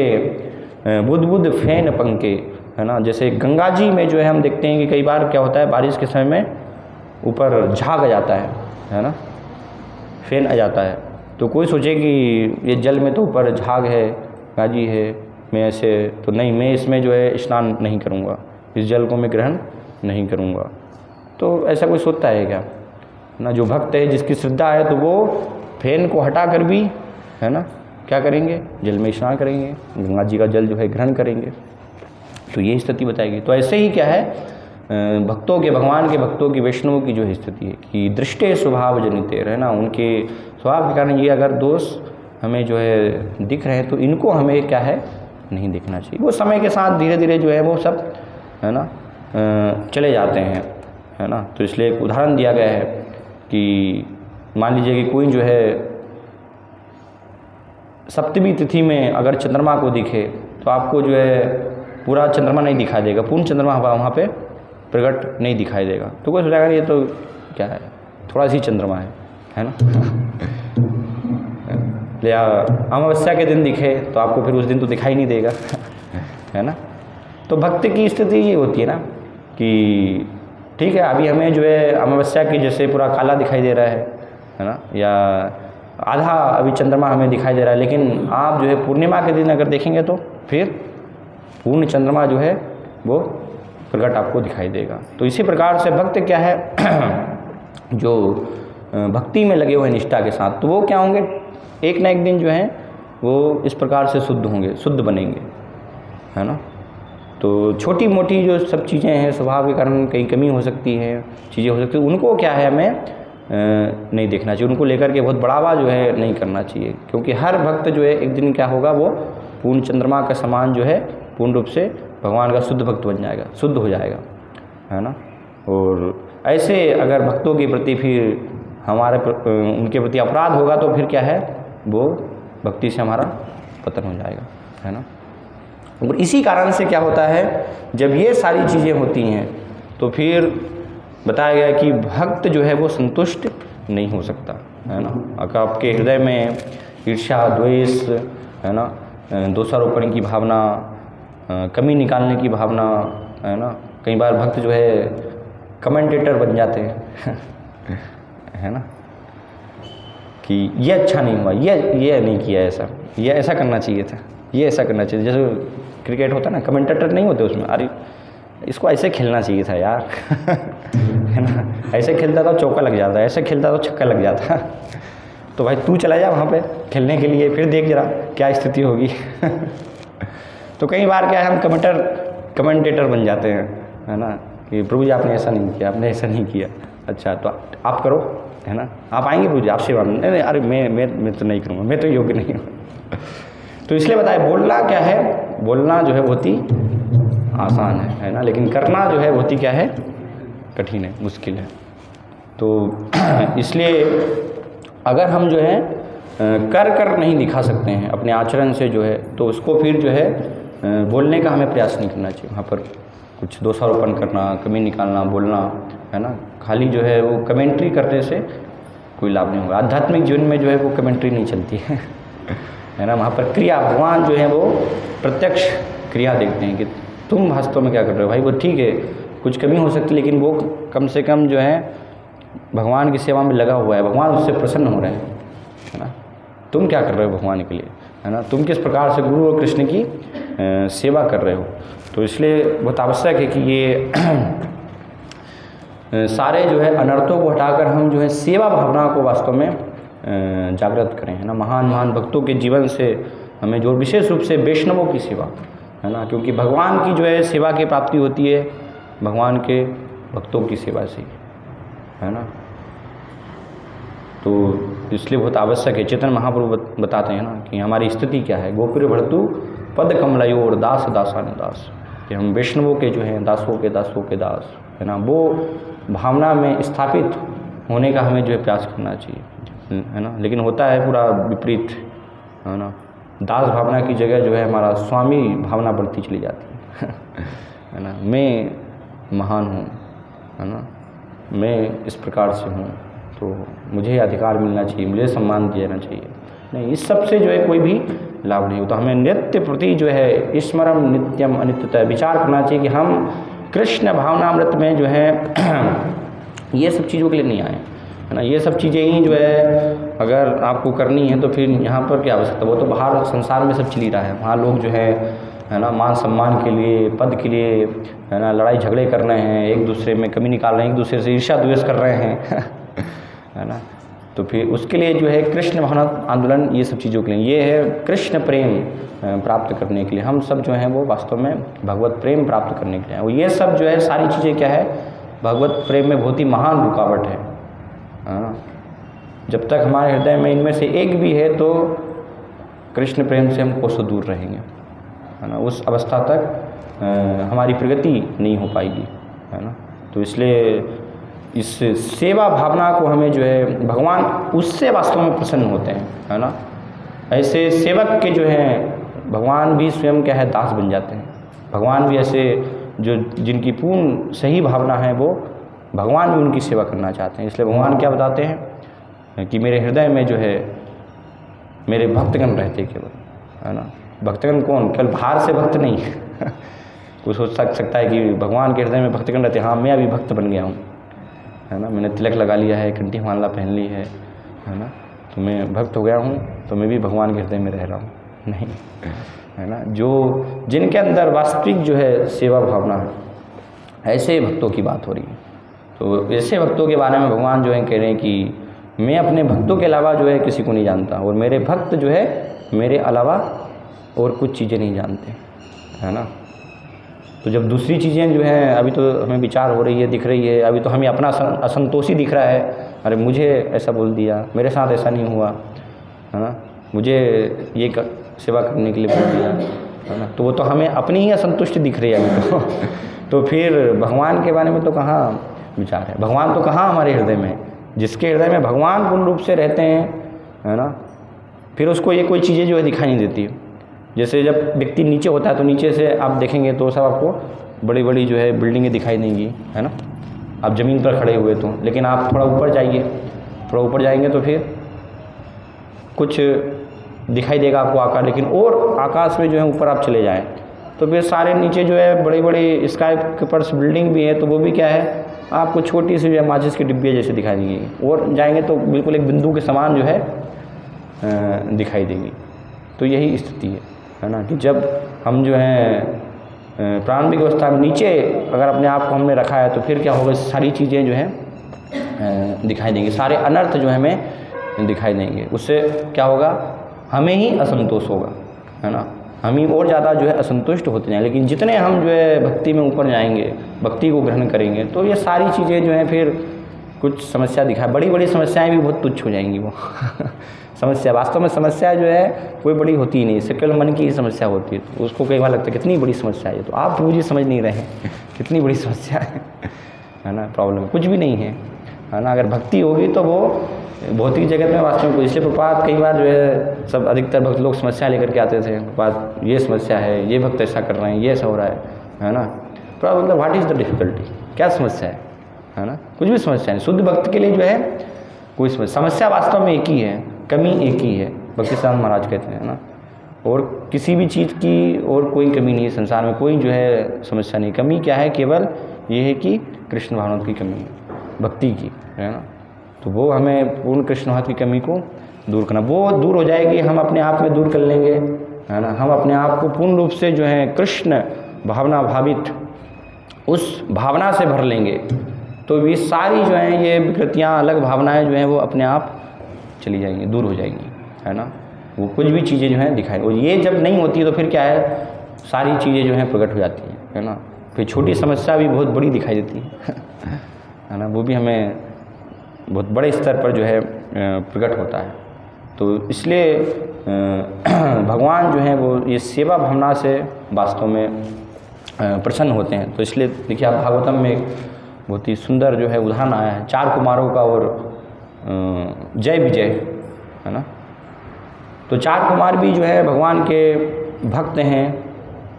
बुद्ध बुद्ध फेन पंके, है ना, जैसे गंगा जी में जो है हम देखते हैं कि कई बार क्या होता है बारिश के समय में ऊपर झाग आ जाता है ना, फेन आ जाता है, तो कोई सोचे कि ये जल में तो ऊपर झाग है, गाजी है, मैं ऐसे तो नहीं, मैं इसमें जो है स्नान नहीं करूँगा, इस जल को मैं ग्रहण नहीं करूँगा। तो ऐसा कोई सोचता है क्या ना? जो भक्त है जिसकी श्रद्धा है तो वो फेन को हटा कर भी, है ना, क्या करेंगे, जल में स्नान करेंगे, गंगा जी का जल जो है ग्रहण करेंगे। तो ये स्थिति बताएगी। तो ऐसे ही क्या है, भक्तों के, भगवान के भक्तों की, वैष्णवों की जो है स्थिति है कि दृष्टे स्वभाव जनितेर, है ना, उनके स्वभाव के कारण ये अगर दोष हमें जो है दिख रहे हैं तो इनको हमें क्या है नहीं देखना चाहिए। वो समय के साथ धीरे धीरे जो है वो सब है ना चले जाते हैं, है ना। तो इसलिए एक उदाहरण दिया गया है कि मान लीजिए कि कोई जो है सप्तमी तिथि में अगर चंद्रमा को दिखे तो आपको जो है पूरा चंद्रमा नहीं दिखाई देगा, पूर्ण चंद्रमा वहाँ पे प्रकट नहीं दिखाई देगा। तो कोई सोचेगा ये तो क्या है, थोड़ा सी चंद्रमा है ना। या अमावस्या के दिन दिखे तो आपको फिर उस दिन तो दिखाई नहीं देगा, है ना। तो भक्त की स्थिति ये होती है ना कि ठीक है, अभी हमें जो है अमावस्या की जैसे पूरा काला दिखाई दे रहा है ना, या आधा अभी चंद्रमा हमें दिखाई दे रहा है, लेकिन आप जो है पूर्णिमा के दिन अगर देखेंगे तो फिर पूर्ण चंद्रमा जो है वो प्रकट आपको दिखाई देगा। तो इसी प्रकार से भक्त क्या है जो भक्ति में लगे हुए निष्ठा के साथ, तो वो क्या होंगे, एक ना एक दिन जो है वो इस प्रकार से शुद्ध होंगे, शुद्ध बनेंगे, है ना। तो छोटी मोटी जो सब चीज़ें हैं स्वभाव के कारण कहीं कमी हो सकती है, चीज़ें हो सकती है, उनको क्या है हमें नहीं देखना चाहिए, उनको लेकर के बहुत बढ़ावा जो है नहीं करना चाहिए। क्योंकि हर भक्त जो है एक दिन क्या होगा, वो पूर्ण चंद्रमा का समान जो है पूर्ण रूप से भगवान का शुद्ध भक्त बन जाएगा, शुद्ध हो जाएगा, है ना। और ऐसे अगर भक्तों के प्रति फिर हमारे उनके प्रति अपराध होगा तो फिर क्या है, वो भक्ति से हमारा पतन हो जाएगा, है ना। और इसी कारण से क्या होता है, जब ये सारी चीज़ें होती हैं तो फिर बताया गया कि भक्त जो है वो संतुष्ट नहीं हो सकता, है ना। अगर आपके हृदय में ईर्ष्या, द्वेष, है ना, दोषारोपण की भावना, कमी निकालने की भावना, है ना, कई बार भक्त जो है कमेंटेटर बन जाते हैं है ना, कि ये अच्छा नहीं हुआ, ये नहीं किया, ऐसा ये ऐसा करना चाहिए था, ये ऐसा करना चाहिए। जैसे क्रिकेट होता है ना, कमेंटेटर नहीं होते उसमें, अरे इसको ऐसे खेलना चाहिए था यार है ना, ऐसे खेलता तो चौका लग जाता, ऐसे खेलता तो छक्का लग जाता तो भाई तू चला जा वहाँ पे खेलने के लिए, फिर देख जरा क्या स्थिति होगी तो कई बार क्या है, हम कमेंटेटर बन जाते हैं, है ना, कि प्रभु जी आपने ऐसा नहीं किया, आपने ऐसा नहीं किया, अच्छा तो आप करो, है ना, आप आएंगे प्रभु जी आप सेवा में, नहीं अरे मैं तो नहीं करूँगा, मैं तो योग्य नहीं हूँ तो इसलिए बताए बोलना क्या है, बोलना जो है बहुत ही आसान है ना, लेकिन करना जो है बहुत ही क्या है, कठिन है, मुश्किल है। तो इसलिए अगर हम जो है कर नहीं दिखा सकते हैं अपने आचरण से जो है, तो उसको फिर जो है बोलने का हमें प्रयास नहीं करना चाहिए। वहाँ पर कुछ दोषारोपण करना, कमी निकालना, बोलना, है ना, खाली जो है वो कमेंट्री करने से कोई लाभ नहीं होगा। आध्यात्मिक जीवन में जो है वो कमेंट्री नहीं चलती है ना, वहाँ पर क्रिया, भगवान जो है वो प्रत्यक्ष क्रिया देखते हैं कि तुम वास्तव में क्या कर रहे हो। भाई वो ठीक है, कुछ कमी हो सकती है, लेकिन वो कम से कम जो है भगवान की सेवा में लगा हुआ है, भगवान उससे प्रसन्न हो रहे हैं, है ना। तुम क्या कर रहे हो भगवान के लिए, है ना, तुम किस प्रकार से गुरु और कृष्ण की सेवा कर रहे हो। तो इसलिए बहुत आवश्यक है कि ये सारे जो है अनर्थों को हटाकर हम जो है सेवा भावना को वास्तव में जागृत करें, है ना। महान भक्तों के जीवन से हमें जो विशेष रूप से वैष्णवों की सेवा, है ना, क्योंकि भगवान की जो है सेवा की प्राप्ति होती है भगवान के भक्तों की सेवा से, है ना। तो इसलिए बहुत आवश्यक है। चेतन महाप्रभु बताते हैं ना कि हमारी स्थिति क्या है, गोपुर भर्तु पद कमलयोर दास दासानुदास, कि हम वैष्णवों के जो हैं दासों के दास, है ना, वो भावना में स्थापित होने का हमें जो है प्रयास करना चाहिए, है ना। लेकिन होता है पूरा विपरीत, है ना, दास भावना की जगह जो है हमारा स्वामी भावना बढ़ती चली जाती है ना। मैं महान हूँ, है ना, मैं इस प्रकार से हूँ, तो मुझे अधिकार मिलना चाहिए, मुझे सम्मान दिया जाना चाहिए। नहीं, इस सब से जो है कोई भी लाभ नहीं होता। हमें नित्य प्रति जो है स्मरम नित्यम अनित्यतः विचार करना चाहिए कि हम कृष्ण भावनामृत में जो है ये सब चीज़ों के लिए नहीं आए, है ना। ये सब चीज़ें ही जो है अगर आपको करनी है तो फिर यहाँ पर क्या आवश्यकता, वो तो बाहर संसार में सब चल ही रहा है। वहाँ लोग जो है ना, मान सम्मान के लिए, पद के लिए, है ना, लड़ाई झगड़े कर रहे हैं, एक दूसरे में कमी निकाल रहे हैं, एक दूसरे से ईर्ष्या द्वेष कर रहे हैं है ना। तो फिर उसके लिए जो है कृष्ण भावना आंदोलन, ये सब चीज़ों के लिए, ये है कृष्ण प्रेम प्राप्त करने के लिए। हम सब जो हैं वो वास्तव में भगवत प्रेम प्राप्त करने के लिए, और ये सब जो है सारी चीज़ें क्या है, भगवत प्रेम में बहुत ही महान रुकावट है। हाँ, जब तक हमारे हृदय में इनमें से एक भी है तो कृष्ण प्रेम से हम कोसों दूर रहेंगे, है ना। उस अवस्था तक हमारी प्रगति नहीं हो पाएगी, है ना। तो इसलिए इस सेवा भावना को हमें जो है, भगवान उससे वास्तव में प्रसन्न होते हैं, है ना। ऐसे सेवक के जो हैं भगवान भी स्वयं क्या है, दास बन जाते हैं। भगवान भी ऐसे जो जिनकी पूर्ण सही भावना है, वो भगवान भी उनकी सेवा करना चाहते हैं। इसलिए भगवान क्या बताते हैं कि मेरे हृदय में जो है मेरे भक्तगण रहते केवल, है ना। भक्तगण कौन? केवल बाहर से भक्त नहीं कोई सोच सकता है कि भगवान के हृदय में भक्तगण रहते, हाँ मैं अभी भक्त बन गया हूँ, है ना, मैंने तिलक लगा लिया है, कंठी माला पहन ली है ना, तो मैं भक्त हो गया हूँ, तो मैं भी भगवान के हृदय में रह रहा हूँ। नहीं, है ना। जो जिनके अंदर वास्तविक जो है सेवा भावना है, ऐसे भक्तों की बात हो रही है। तो ऐसे भक्तों के बारे में भगवान जो है कह रहे हैं कि मैं अपने भक्तों के अलावा जो है किसी को नहीं जानता, और मेरे भक्त जो है मेरे अलावा और कुछ चीज़ें नहीं जानते, है ना। तो जब दूसरी चीज़ें जो हैं, अभी तो हमें विचार हो रही है, दिख रही है, अभी तो हमें अपना असंतोषी दिख रहा है, अरे मुझे ऐसा बोल दिया, मेरे साथ ऐसा नहीं हुआ, है ना, मुझे ये सेवा करने के लिए बोल दिया, है ना। तो वो तो हमें अपनी ही असंतुष्टि दिख रही है अभी तो फिर भगवान के बारे में तो कहाँ विचार है। भगवान तो कहाँ हमारे हृदय में, जिसके हृदय में भगवान पूर्ण रूप से रहते हैं, है ना, फिर उसको ये कोई चीज़ें जो है दिखाई नहीं देती। जैसे जब व्यक्ति नीचे होता है तो नीचे से आप देखेंगे तो सब आपको बड़ी बड़ी जो है बिल्डिंगें दिखाई देंगी, है ना, आप ज़मीन पर खड़े हुए तो। लेकिन आप थोड़ा ऊपर जाइए, थोड़ा ऊपर जाएंगे तो फिर कुछ दिखाई देगा आपको आकार, लेकिन और आकाश में जो है ऊपर आप चले जाएं तो फिर सारे नीचे जो है बड़ी बड़ी स्काई के पर बिल्डिंग भी है, तो वो भी क्या है, आपको छोटी सी जो है माचिस की डिब्बियाँ जैसे दिखाई देंगी, और जाएंगे तो बिल्कुल एक बिंदु के समान जो है दिखाई देगी। तो यही स्थिति है ना, कि जब हम जो है प्रारंभिक अवस्था में नीचे अगर अपने आप को हमने रखा है, तो फिर क्या होगा, सारी चीज़ें जो हैं दिखाई देंगी, सारे अनर्थ जो है हमें दिखाई देंगे। उससे क्या होगा, हमें ही असंतोष होगा, है ना, हम ही और ज़्यादा जो है असंतुष्ट होते जाएं। लेकिन जितने हम जो है भक्ति में ऊपर जाएंगे, भक्ति को ग्रहण करेंगे, तो ये सारी चीज़ें जो हैं फिर कुछ समस्या दिखाए, बड़ी बड़ी समस्याएं भी बहुत तुच्छ हो जाएंगी वो समस्या, वास्तव में समस्या जो है कोई बड़ी होती ही नहीं, इससे केवल मन की ही समस्या होती है। तो उसको कई बार लगता है कितनी बड़ी समस्या है, तो आप मुझे समझ नहीं रहे हैं कितनी बड़ी समस्या है ना, प्रॉब्लम कुछ भी नहीं है ना। अगर भक्ति होगी तो वो भौतिक जगत में वास्तव में, इसलिए प्रपात कई बार जो है सब अधिकतर भक्त लोग समस्या लेकर के आते थे, प्रपात ये समस्या है, ये भक्त ऐसा कर रहे हैं, ये ऐसा हो रहा है ना। तो मतलब व्हाट इज़ द डिफ़िकल्टी, क्या समस्या है ना, कुछ भी समस्या नहीं। शुद्ध भक्त के लिए जो है कोई समस्या वास्तव में एक ही है, कमी एक ही है, भक्ति सिद्धांत महाराज कहते हैं ना। और किसी भी चीज़ की और कोई कमी नहीं है संसार में, कोई जो है समस्या नहीं। कमी क्या है, केवल ये है कि कृष्ण भावना की कमी है, भक्ति की, है ना। तो वो हमें पूर्ण कृष्ण भाव की कमी को दूर करना, वो दूर हो जाएगी, हम अपने आप में दूर कर लेंगे, है ना। हम अपने आप को पूर्ण रूप से जो है कृष्ण भावना भावित उस भावना से भर लेंगे, तो ये सारी जो हैं ये विकृतियाँ, अलग भावनाएं जो हैं वो अपने आप चली जाएंगी, दूर हो जाएंगी, है ना। वो कुछ भी चीज़ें जो हैं दिखाई, और ये जब नहीं होती तो फिर क्या है, सारी चीज़ें जो हैं प्रकट हो जाती हैं, है ना। फिर छोटी समस्या भी बहुत बड़ी दिखाई देती है ना, वो भी हमें बहुत बड़े स्तर पर जो है प्रकट होता है। तो इसलिए भगवान जो हैं वो ये सेवा भावना से वास्तव में प्रसन्न होते हैं। तो इसलिए देखिए आप भागवतम में एक बहुत ही सुंदर जो है उदाहरण आया है 4 कुमारों का और जय विजय, है ना। तो 4 कुमार भी जो है भगवान के भक्त हैं,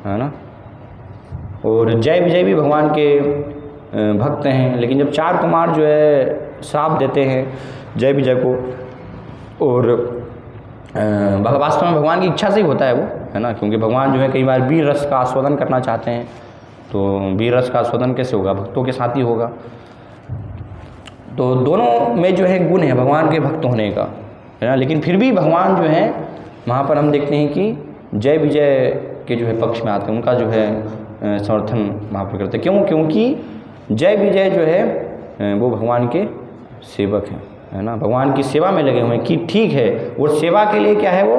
है ना, और जय विजय भी भगवान के भक्त हैं। लेकिन जब 4 कुमार जो है श्राप देते हैं जय विजय को, और वास्तव में भगवान की इच्छा से ही होता है वो, है ना, क्योंकि भगवान जो है कई बार वीर रस का आस्वादन करना चाहते हैं। तो वीर रस का आस्वादन कैसे होगा, भक्तों के साथ ही होगा। तो दोनों में जो है गुण है भगवान के भक्त होने का, है ना। लेकिन फिर भी भगवान जो है वहाँ पर हम देखते हैं कि जय विजय के जो है पक्ष में आते हैं, उनका जो है समर्थन वहाँ पर करते हैं। क्यों? क्योंकि जय विजय जो है वो भगवान के सेवक हैं, है ना, भगवान की सेवा में लगे हुए हैं कि ठीक है, वो सेवा के लिए क्या है, वो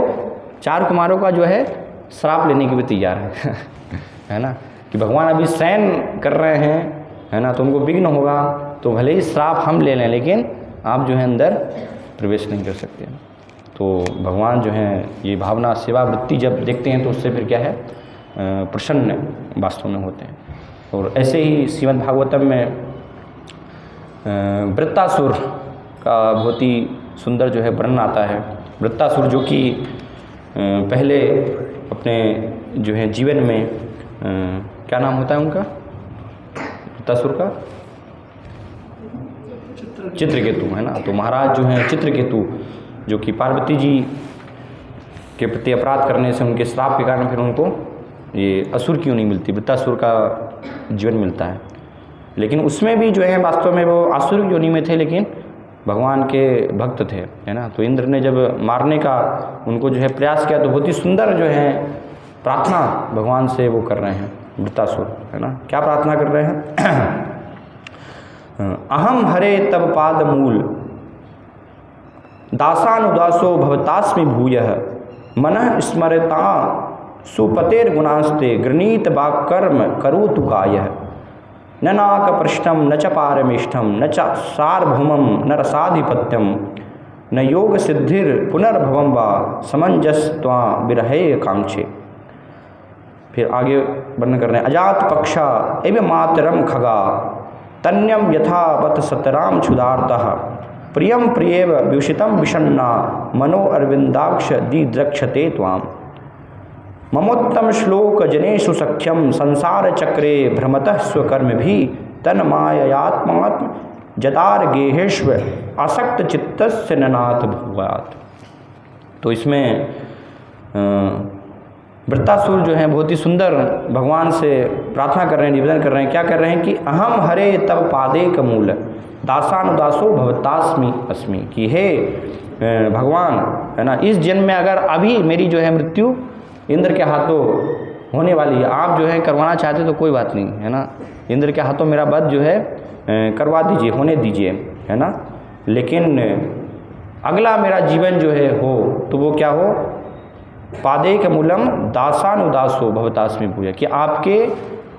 4 कुमारों का जो है श्राप लेने की भी तैयार है है ना, कि भगवान अभी शयन कर रहे हैं, है ना, तो उनको विघ्न होगा, तो भले ही श्राप हम ले लें लेकिन आप जो है अंदर प्रवेश नहीं कर सकते। तो भगवान जो है ये भावना सेवा वृत्ति जब देखते हैं तो उससे फिर क्या है, प्रसन्न वास्तव में होते हैं। और ऐसे ही श्रीमद् भागवतम में वृत्तासुर का बहुत ही सुंदर जो है वर्णन आता है। वृत्तासुर जो कि पहले अपने जो है जीवन में क्या नाम होता है उनका, वृत्तासुर का चित्रकेतु, है ना। तो महाराज जो हैं चित्रकेतु, जो कि पार्वती जी के प्रति अपराध करने से उनके श्राप के कारण फिर उनको ये असुर क्यों नहीं मिलती, वृत्तासुर का जीवन मिलता है। लेकिन उसमें भी जो है वास्तव में वो आसुर योनि में थे, लेकिन भगवान के भक्त थे, है ना। तो इंद्र ने जब मारने का उनको जो है प्रयास किया तो बहुत ही सुंदर जो है प्रार्थना भगवान से वो कर रहे हैं वृत्तासुर, है ना। क्या प्रार्थना कर रहे हैं अहम हरे तब पाद मूल दासानुदासो भवतास्मि भूयः मनः स्मरता सुपतेर गुणास्ते गृणीत वाक्कर्म करोतु कायः न नाक पृष्ठम न च पारमेष्ठम न च सार्वभौमम न रसाधिपत्यम न योग सिद्धिर पुनर्भवम वा समंजस्त्वा विरहे कांक्षे। फिर आगे वर्णन कर रहे हैं अजात पक्षा एवं मातरम खगा तन्यम यथावत सतराम क्षुधार्तः प्रियम प्रियेव व्युषितम विषन्ना मनो अरविंदाक्ष दिद्रक्षते त्वाम ममोत्तम श्लोक जनेषु सख्यम संसार चक्रे भ्रमतः स्वकर्म भी तन माययात्मात्म जदार गेहेश्व आसक्त चित्तस्य ननाथ भुवात। तो इसमें वृत्तासुर जो हैं बहुत ही सुंदर भगवान से प्रार्थना कर रहे हैं, निवेदन कर रहे हैं। क्या कर रहे हैं कि अहम हरे तब पादे कमूल दासानुदासो भवतास्मि अस्मि, कि हे भगवान, है ना, इस जन्म में अगर अभी मेरी जो है मृत्यु इंद्र के हाथों होने वाली है, आप जो है करवाना चाहते तो कोई बात नहीं, है ना, इंद्र के हाथों मेरा वध जो है करवा दीजिए, होने दीजिए, है ना। लेकिन अगला मेरा जीवन जो है हो तो वो क्या हो, पादे के मूलम दासानुदासो भवतास्मि भूय, कि आपके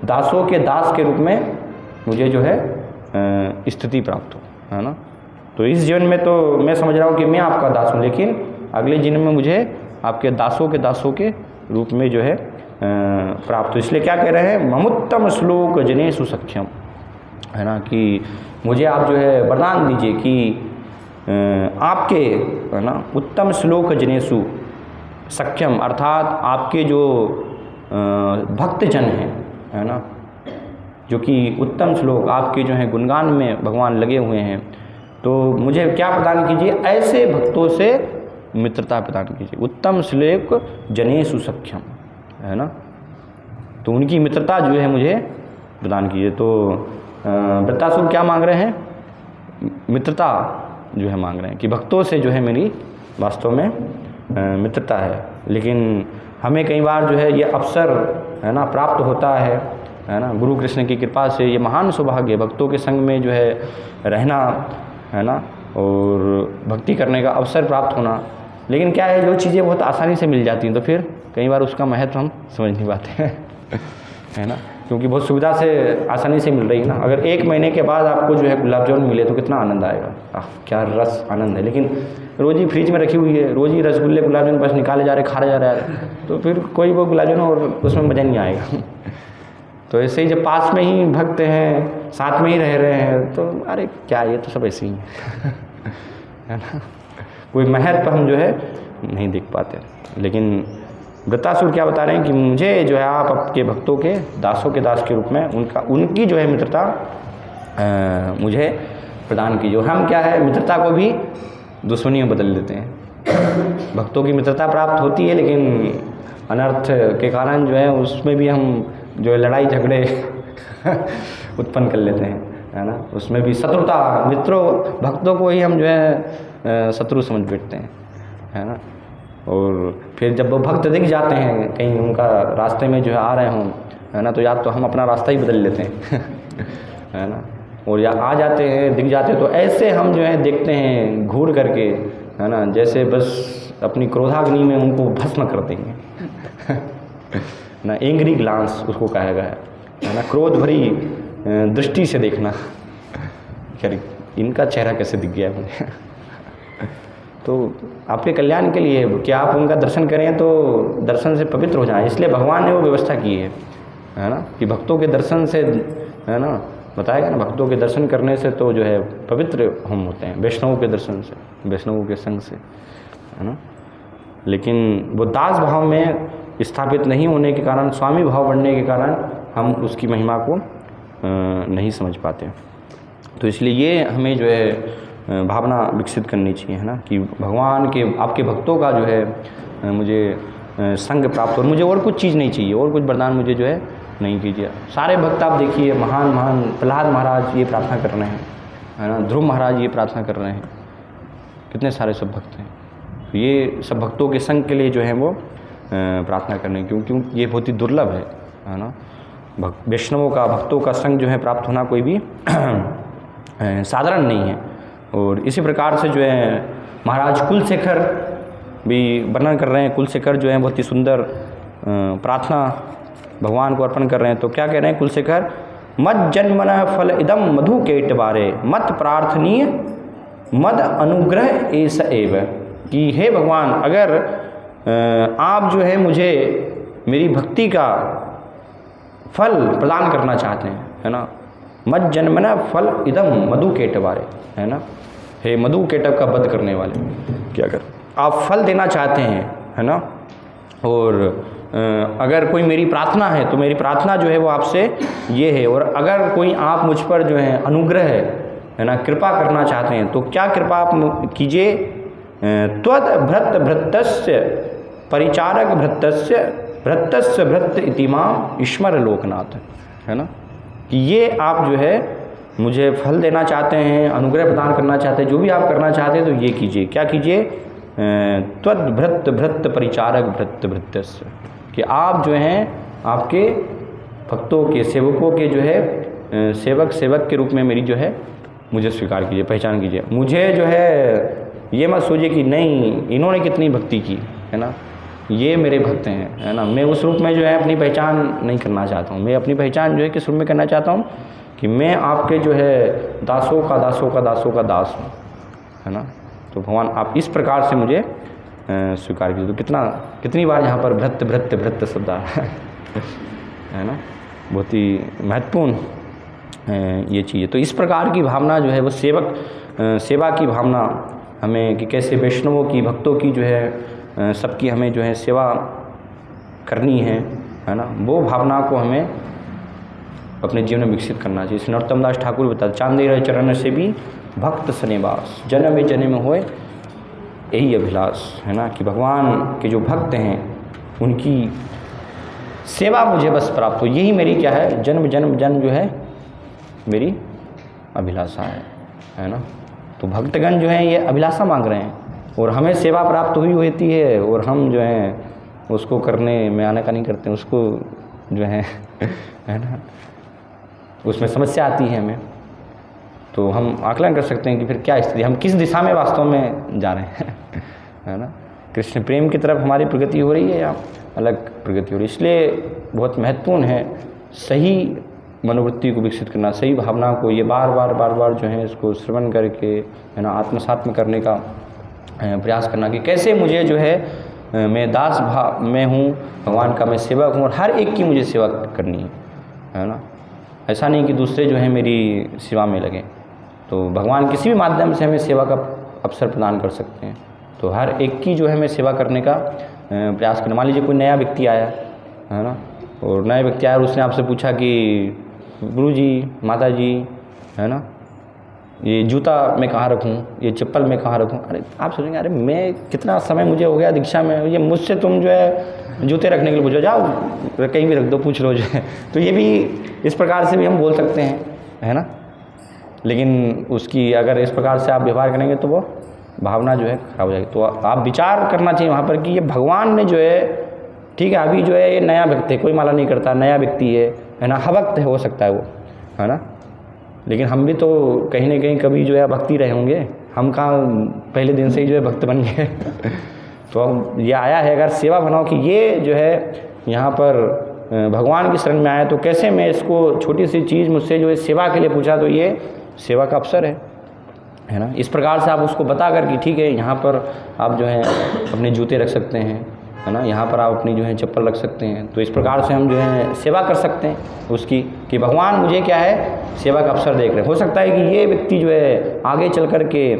दासों के दास के रूप में मुझे जो है स्थिति प्राप्त हो, है ना। तो इस जीवन में तो मैं समझ रहा हूँ कि मैं आपका दास हूँ, लेकिन अगले जीवन में मुझे आपके दासों के रूप में जो है प्राप्त हो। इसलिए क्या कह रहे हैं ममुत्तम श्लोक जनेषु सख्यम, है ना, कि मुझे आप जो है वरदान दीजिए कि आपके, है ना, उत्तम श्लोक जनेषु सख्यम, अर्थात आपके जो भक्तजन हैं, है ना, जो कि उत्तम श्लोक आपके जो हैं गुणगान में भगवान लगे हुए हैं, तो मुझे क्या प्रदान कीजिए, ऐसे भक्तों से मित्रता प्रदान कीजिए। उत्तम श्लोक जनेषु सख्यम, है ना, तो उनकी मित्रता जो है मुझे प्रदान कीजिए। तो वृत्तासुर क्या मांग रहे हैं, मित्रता जो है मांग रहे हैं कि भक्तों से जो है मेरी वास्तव में मित्रता है। लेकिन हमें कई बार जो है ये अवसर, है ना, प्राप्त होता है ना, गुरु कृष्ण की कृपा से ये महान सौभाग्य भक्तों के संग में जो है रहना, है ना, और भक्ति करने का अवसर प्राप्त होना। लेकिन क्या है, जो चीज़ें बहुत आसानी से मिल जाती हैं तो फिर कई बार उसका महत्व हम समझ नहीं पाते हैं है ना, क्योंकि बहुत सुविधा से आसानी से मिल रही है ना। अगर 1 महीने के बाद आपको जो है गुलाब जामुन मिले तो कितना आनंद आएगा, क्या रस आनंद है। लेकिन रोज़ ही फ्रिज में रखी हुई है, रोज़ ही रसगुल्ले गुलाब जामुन बस निकाले जा रहे, खा जा रहा है, तो फिर कोई वो गुलाब जामुन और उसमें मज़ा नहीं आएगा तो ऐसे ही जब पास में ही भक्त हैं, साथ में ही रह रहे हैं, तो अरे क्या ये तो सब ऐसे ही है ना, कोई महत्व हम जो है नहीं देख पाते। लेकिन वृत्तासुर क्या बता रहे हैं कि मुझे जो है आप आपके भक्तों के दासों के दास के रूप में उनकी जो है मित्रता मुझे प्रदान कीजिए। और हम क्या है, मित्रता को भी दुश्मनी में बदल देते हैं। भक्तों की मित्रता प्राप्त होती है, लेकिन अनर्थ के कारण जो है उसमें भी हम जो है लड़ाई झगड़े उत्पन्न कर लेते हैं, है ना। उसमें भी शत्रुता, मित्रों भक्तों को ही हम जो है शत्रु समझ बैठते हैं, है ना। और फिर जब वो भक्त दिख जाते हैं कहीं उनका रास्ते में जो है आ रहे हों, है ना, तो या तो हम अपना रास्ता ही बदल लेते हैं है ना। और या आ जाते हैं, दिख जाते हैं, तो ऐसे हम जो है देखते हैं घूर करके, है ना, जैसे बस अपनी क्रोधाग्नि में उनको भस्म कर देंगे ना। एंग्री ग्लांस उसको कहा गया है ना, क्रोध भरी दृष्टि से देखना। खैर इनका चेहरा कैसे दिख गया मुझे तो आपके कल्याण के लिए कि आप उनका दर्शन करें तो दर्शन से पवित्र हो जाएं, इसलिए भगवान ने वो व्यवस्था की है ना, कि भक्तों के दर्शन से, है ना, बताया ना, भक्तों के दर्शन करने से तो जो है पवित्र हम होते हैं, वैष्णवों के दर्शन से, वैष्णवों के संग से, है ना। लेकिन वो दास भाव में स्थापित नहीं होने के कारण, स्वामी भाव बढ़ने के कारण हम उसकी महिमा को नहीं समझ पाते। तो इसलिए ये हमें जो है भावना विकसित करनी चाहिए, है ना, कि भगवान के, आपके भक्तों का जो है मुझे संग प्राप्त हो, मुझे और कुछ चीज़ नहीं चाहिए, और कुछ वरदान मुझे जो है नहीं कीजिए। सारे भक्त आप देखिए, महान महान प्रहलाद महाराज ये प्रार्थना कर रहे हैं, है ना, ध्रुव महाराज ये प्रार्थना कर रहे हैं, कितने सारे सब भक्त हैं। तो ये सब भक्तों के संग के लिए जो है वो प्रार्थना करने, क्योंकि ये बहुत ही दुर्लभ है ना। वैष्णवों का, भक्तों का संग जो है प्राप्त होना कोई भी साधारण नहीं है। और इसी प्रकार से जो है महाराज कुलशेखर भी वर्णन कर रहे हैं। कुलशेखर जो है बहुत ही सुंदर प्रार्थना भगवान को अर्पण कर रहे हैं। तो क्या कह रहे हैं कुलशेखर, मद जन्मन फल इदम मधु केटबारे मत प्रार्थनीय मद अनुग्रह ऐस एव, कि हे भगवान, अगर आप जो है मुझे मेरी भक्ति का फल प्रदान करना चाहते हैं, है ना, मद जन्मन फल इदम मधु केटबारे, है ना, हे मधु केटव का वध करने वाले, क्या कर आप फल देना चाहते हैं, है ना, और अगर कोई मेरी प्रार्थना है तो मेरी प्रार्थना जो है वो आपसे ये है, और अगर कोई आप मुझ पर जो है अनुग्रह है ना, कृपा करना चाहते हैं, तो क्या कृपा आप कीजिए, त्वद भृत भृतस्य परिचारक भृतस्य भृतस्य भृत इतिमाम ईश्वर लोकनाथ, है ना, कि ये आप जो है मुझे फल देना चाहते हैं, अनुग्रह प्रदान करना चाहते हैं, जो भी आप करना चाहते हैं तो ये कीजिए। क्या कीजिए, त्वद भृत भृत परिचारक भृत भृतस्य, कि आप जो हैं आपके भक्तों के, सेवकों के जो है सेवक के रूप में मेरी जो है मुझे स्वीकार कीजिए, पहचान कीजिए। मुझे जो है ये मत सोचिए कि नहीं इन्होंने कितनी भक्ति की, है ना, ये मेरे भक्त हैं, है ना, मैं उस रूप में जो है अपनी पहचान नहीं करना चाहता हूँ। मैं अपनी पहचान जो है किस रूप में करना चाहता हूँ कि मैं आपके जो है दासों का दासों का दासों का दास हूँ, है ना। तो भगवान आप इस प्रकार से मुझे स्वीकार कीजिए। तो कितनी बार यहाँ पर भृत भृत भृत शब्द है ना, बहुत ही महत्वपूर्ण ये चीज़ है। तो इस प्रकार की भावना जो है वो सेवा की भावना हमें, कि कैसे वैष्णवों की, भक्तों की जो है सबकी हमें जो है सेवा करनी है ना, वो भावना को हमें अपने जीवन में विकसित करना चाहिए। नरोत्तम दास ठाकुर बताते, चांदेर चरण से भी भक्त स्नेवास जन्म जन्म होए यही अभिलाष, है ना, कि भगवान के जो भक्त हैं उनकी सेवा मुझे बस प्राप्त हो, यही मेरी क्या है, जन्म जन्म जन्म जो है मेरी अभिलाषा है ना। तो भक्तगण जो हैं ये अभिलाषा मांग रहे हैं और हमें सेवा प्राप्त हुई होती है, और हम जो हैं उसको करने में आनाकानी करते हैं, उसको जो है ना, उसमें समस्या आती है हमें। तो हम आकलन कर सकते हैं कि फिर क्या स्थिति, हम किस दिशा में वास्तव में जा रहे हैं है ना, कृष्ण प्रेम की तरफ हमारी प्रगति हो रही है या अलग प्रगति हो रही है। इसलिए बहुत महत्वपूर्ण है सही मनोवृत्ति को विकसित करना, सही भावना को, ये बार बार जो है इसको श्रवण करके, है ना, आत्मसात में करने का प्रयास करना कि कैसे मुझे जो है मैं दास भाव में हूँ, भगवान का मैं सेवक हूँ और हर एक की मुझे सेवा करनी है ना। ऐसा नहीं कि दूसरे जो है मेरी सेवा में लगे। तो भगवान किसी भी माध्यम से हमें सेवा का अवसर प्रदान कर सकते हैं, तो हर एक की जो है मैं सेवा करने का प्रयास करना। मान लीजिए कोई नया व्यक्ति आया है ना, और नया व्यक्ति आया और उसने आपसे पूछा कि गुरुजी, माताजी, है ना, ये जूता मैं कहाँ रखूँ, ये चप्पल मैं कहाँ रखूँ। अरे आप सोचेंगे अरे मैं कितना समय मुझे हो गया दीक्षा में, ये मुझसे तुम जो है जूते रखने के लिए पूछो, जाओ कहीं भी रख दो, पूछ लो जो है। तो ये भी इस प्रकार से भी हम बोल सकते हैं, है ना। लेकिन उसकी अगर इस प्रकार से आप व्यवहार करेंगे तो वो भावना जो है खराब हो जाएगी। तो आप विचार करना चाहिए वहाँ पर कि ये भगवान ने जो है, ठीक है अभी जो है ये नया व्यक्ति है, कोई माला नहीं करता, नया व्यक्ति है ना, हवक्त है, हो सकता है वो, है ना। लेकिन हम भी तो कहीं ना कहीं कभी जो है भक्ति रहे होंगे, हम कहाँ पहले दिन से ही जो है भक्त बन गए। तो ये आया है, अगर सेवा बनाओ कि ये जो है यहाँ पर भगवान की शरण में आया, तो कैसे मैं इसको छोटी सी चीज़ मुझसे जो है सेवा के लिए पूछा, तो ये सेवा का अवसर है ना। इस प्रकार से आप उसको बता कर कि ठीक है, यहाँ पर आप जो है अपने जूते रख सकते हैं, है ना, यहाँ पर आप अपनी जो है चप्पल रख सकते हैं। तो इस प्रकार से हम जो है सेवा कर सकते हैं उसकी, कि भगवान मुझे क्या है सेवा का अवसर देख रहे हैं। हो सकता है कि ये व्यक्ति जो है आगे चल कर के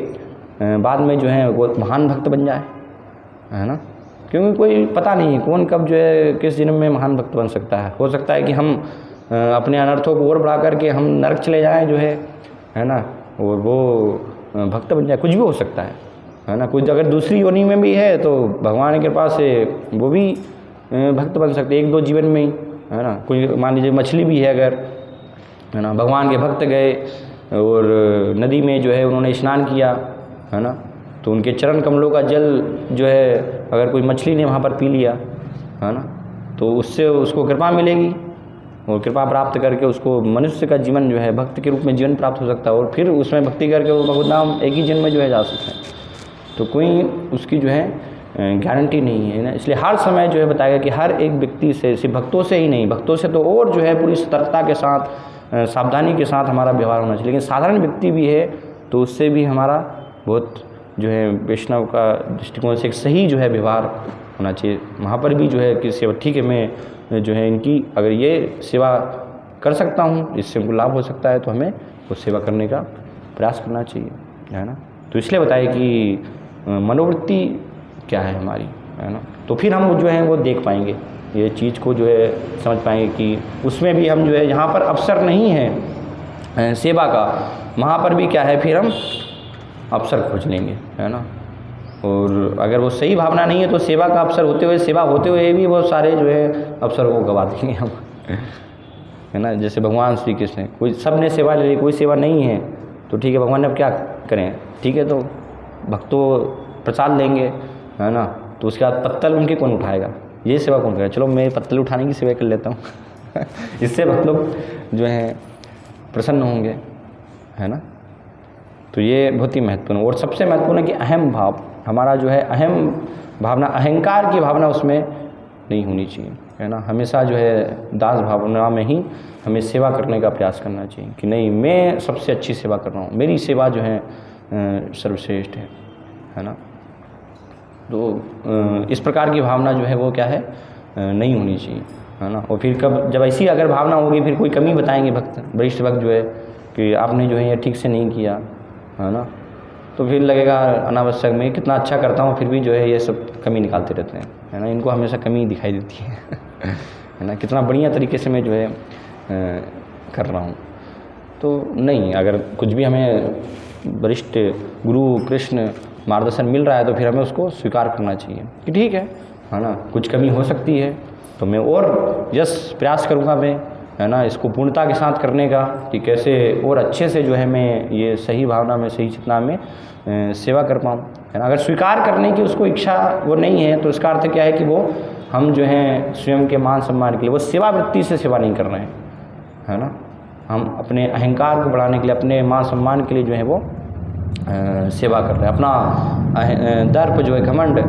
बाद में जो है वो महान भक्त बन जाए, है ना, क्योंकि कोई पता नहीं कौन कब जो है किस जन्म में महान भक्त बन सकता है। हो सकता है कि हम अपने अनर्थों को और बढ़ा करके हम नरक चले जाएँ जो है ना, और वो भक्त बन जाए, कुछ भी हो सकता है ना। कुछ अगर दूसरी योनि में भी है तो भगवान की कृपा से वो भी भक्त बन सकते, एक दो जीवन में ही, है ना। कोई मान लीजिए मछली भी है अगर, है ना, भगवान के भक्त गए और नदी में जो है उन्होंने स्नान किया, है ना, तो उनके चरण कमलों का जल जो है अगर कोई मछली ने वहाँ पर पी लिया, है ना, तो उससे उसको कृपा मिलेगी, और कृपा प्राप्त करके उसको मनुष्य का जीवन जो है भक्त के रूप में जीवन प्राप्त हो सकता है, और फिर उसमें भक्ति करके वो भगवत धाम एक ही जन्म में जो है जा सकते हैं। तो कोई उसकी जो है गारंटी नहीं है ना। इसलिए हर समय जो है बताया गया कि हर एक व्यक्ति से, सिर्फ भक्तों से ही नहीं, भक्तों से तो और जो है पूरी सतर्कता के साथ, सावधानी के साथ हमारा व्यवहार होना चाहिए। लेकिन साधारण व्यक्ति भी है तो उससे भी हमारा बहुत जो है वैष्णव का दृष्टिकोण से एक सही जो है व्यवहार होना चाहिए। वहाँ पर भी जो है कि सेवा, ठीक है मैं जो है इनकी अगर ये सेवा कर सकता हूँ, इससे उनको लाभ हो सकता है, तो हमें वो सेवा करने का प्रयास करना चाहिए, है ना। तो इसलिए बताइए कि मनोवृत्ति क्या है हमारी, है ना, तो फिर हम जो है वो देख पाएंगे, ये चीज़ को जो है समझ पाएंगे कि उसमें भी हम जो है यहाँ पर अवसर नहीं है सेवा का, वहाँ पर भी क्या है फिर हम अवसर खोज लेंगे, है ना। और अगर वो सही भावना नहीं है तो सेवा का अवसर होते हुए, सेवा होते हुए भी बहुत सारे जो है अवसर को गवा देंगे हम, है ना। जैसे भगवान श्री कृष्ण, कोई सब ने सेवा ले ली, कोई सेवा नहीं है, तो ठीक है भगवान अब क्या करें, ठीक है तो भक्तों प्रसाद लेंगे, है ना, तो उसके बाद पत्तल उनके कौन उठाएगा, ये सेवा कौन करेगा, चलो मैं पत्तल उठाने की सेवा कर लेता हूँ। इससे भक्त लोग जो है प्रसन्न होंगे, है ना। तो ये बहुत ही महत्वपूर्ण, और सबसे महत्वपूर्ण है कि अहम भाव, हमारा जो है अहम भावना, अहंकार की भावना उसमें नहीं होनी चाहिए, है ना। हमेशा जो है दास भावना में ही हमें सेवा करने का प्रयास करना चाहिए कि नहीं मैं सबसे अच्छी सेवा कर रहा हूँ, मेरी सेवा जो है सर्वश्रेष्ठ है ना। तो इस प्रकार की भावना जो है वो क्या है नहीं होनी चाहिए, है ना। और फिर कब जब ऐसी अगर भावना होगी, फिर कोई कमी बताएंगे भक्त, वरिष्ठ भक्त जो है कि आपने जो है ये ठीक से नहीं किया, है ना, तो फिर लगेगा अनावश्यक मैं कितना अच्छा करता हूँ फिर भी जो है ये सब कमी निकालते रहते हैं, है ना। इनको हमेशा कमी दिखाई देती है ना, कितना बढ़िया तरीके से मैं जो है कर रहा हूँ। तो नहीं, अगर कुछ भी हमें वरिष्ठ गुरु कृष्ण मार्गदर्शन मिल रहा है तो फिर हमें उसको स्वीकार करना चाहिए कि ठीक है ना, कुछ कमी हो सकती है तो मैं और प्रयास करूँगा मैं, है ना, इसको पूर्णता के साथ करने का, कि कैसे और अच्छे से जो है मैं ये सही भावना में, सही चेतना में सेवा कर पाऊँ, है ना। अगर स्वीकार करने की उसको इच्छा वो नहीं है तो इसका अर्थ क्या है कि वो हम जो है स्वयं के मान सम्मान के लिए, वो सेवा वृत्ति से सेवा नहीं कर रहे हैं, है ना। हम अपने अहंकार को बढ़ाने के लिए, अपने मान सम्मान के लिए जो है वो सेवा कर रहे हैं, अपना दर्प जो है घमंड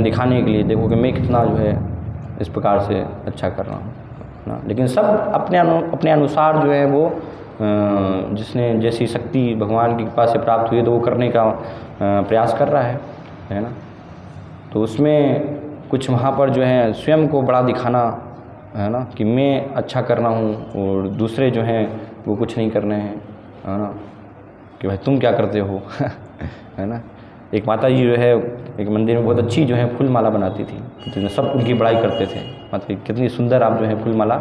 दिखाने के लिए, देखो कि मैं कितना जो है इस प्रकार से अच्छा कर रहा हूँ ना। लेकिन सब अपने अनुसार जो है वो जिसने जैसी शक्ति भगवान की कृपा से प्राप्त हुई है तो वो करने का प्रयास कर रहा है ना। तो उसमें कुछ वहाँ पर जो है स्वयं को बड़ा दिखाना, है ना, कि मैं अच्छा कर रहा हूँ और दूसरे जो हैं वो कुछ नहीं कर रहे हैं, है ना, कि भाई तुम क्या करते हो, है ना। एक माता जी जो है एक मंदिर में बहुत अच्छी जो है फूल माला बनाती थी, तो सब उनकी बड़ाई करते थे, मतलब कितनी सुंदर आप जो है फूल माला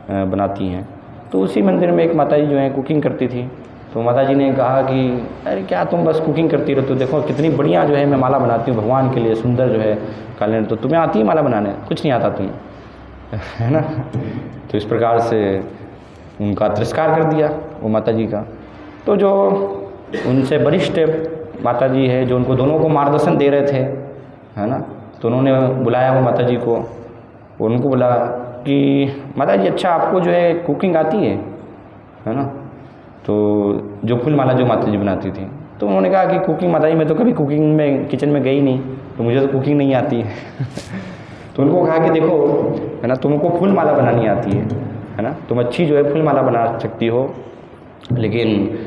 बनाती हैं। तो उसी मंदिर में एक माता जी जो है कुकिंग करती थी, तो माता जी ने कहा कि अरे क्या तुम बस कुकिंग करती रहती हो, देखो कितनी बढ़िया जो है मैं माला बनाती हूँ भगवान के लिए, सुंदर जो है कैलेंडर, तो तुम्हें आती है माला बनाने, कुछ नहीं आता तुम्हें, है ना। तो इस प्रकार से उनका तिरस्कार कर दिया वो माता जी का। तो जो उनसे वरिष्ठ माता जी है जो उनको दोनों को मार्गदर्शन दे रहे थे, है ना, तो उन्होंने बुलाया वो माता जी को, उनको बोला कि माता जी अच्छा आपको जो है कुकिंग आती है ना, तो जो फूल माला जो माता जी बनाती थी, तो उन्होंने कहा कि कुकिंग माता जी मैं तो कभी कुकिंग में किचन में गई नहीं, तो मुझे तो कुकिंग नहीं आती है तो उनको कहा कि देखो है ना, तुमको फूल माला बनानी आती है ना, तुम अच्छी जो है फूल माला बना सकती हो, लेकिन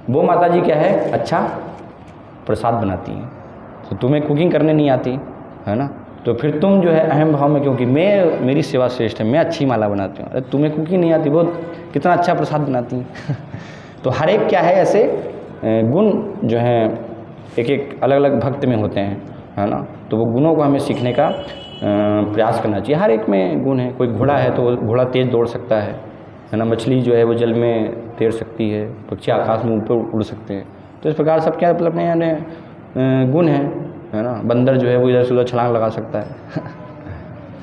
वो माता जी क्या है, अच्छा प्रसाद बनाती हैं, तो तुम्हें कुकिंग करने नहीं आती है ना, तो फिर तुम जो है अहम भाव में, क्योंकि मेरी सेवा श्रेष्ठ है, मैं अच्छी माला बनाती हूँ, अरे तुम्हें कुकिंग नहीं आती, वो कितना अच्छा प्रसाद बनाती हैं तो हर एक क्या है ऐसे गुण जो हैं एक एक अलग अलग भक्त में होते हैं, है ना, तो वो गुणों को हमें सीखने का प्रयास करना चाहिए। हर एक में गुण है, कोई घोड़ा है तो घोड़ा तेज़ दौड़ सकता है ना, मछली जो है वो जल में तैर सकती है, पक्षी आकाश में ऊपर उड़ सकते हैं, तो इस प्रकार सब क्या मतलब यानी गुण है ना, बंदर जो है वो इधर से उधर छलांग लगा सकता है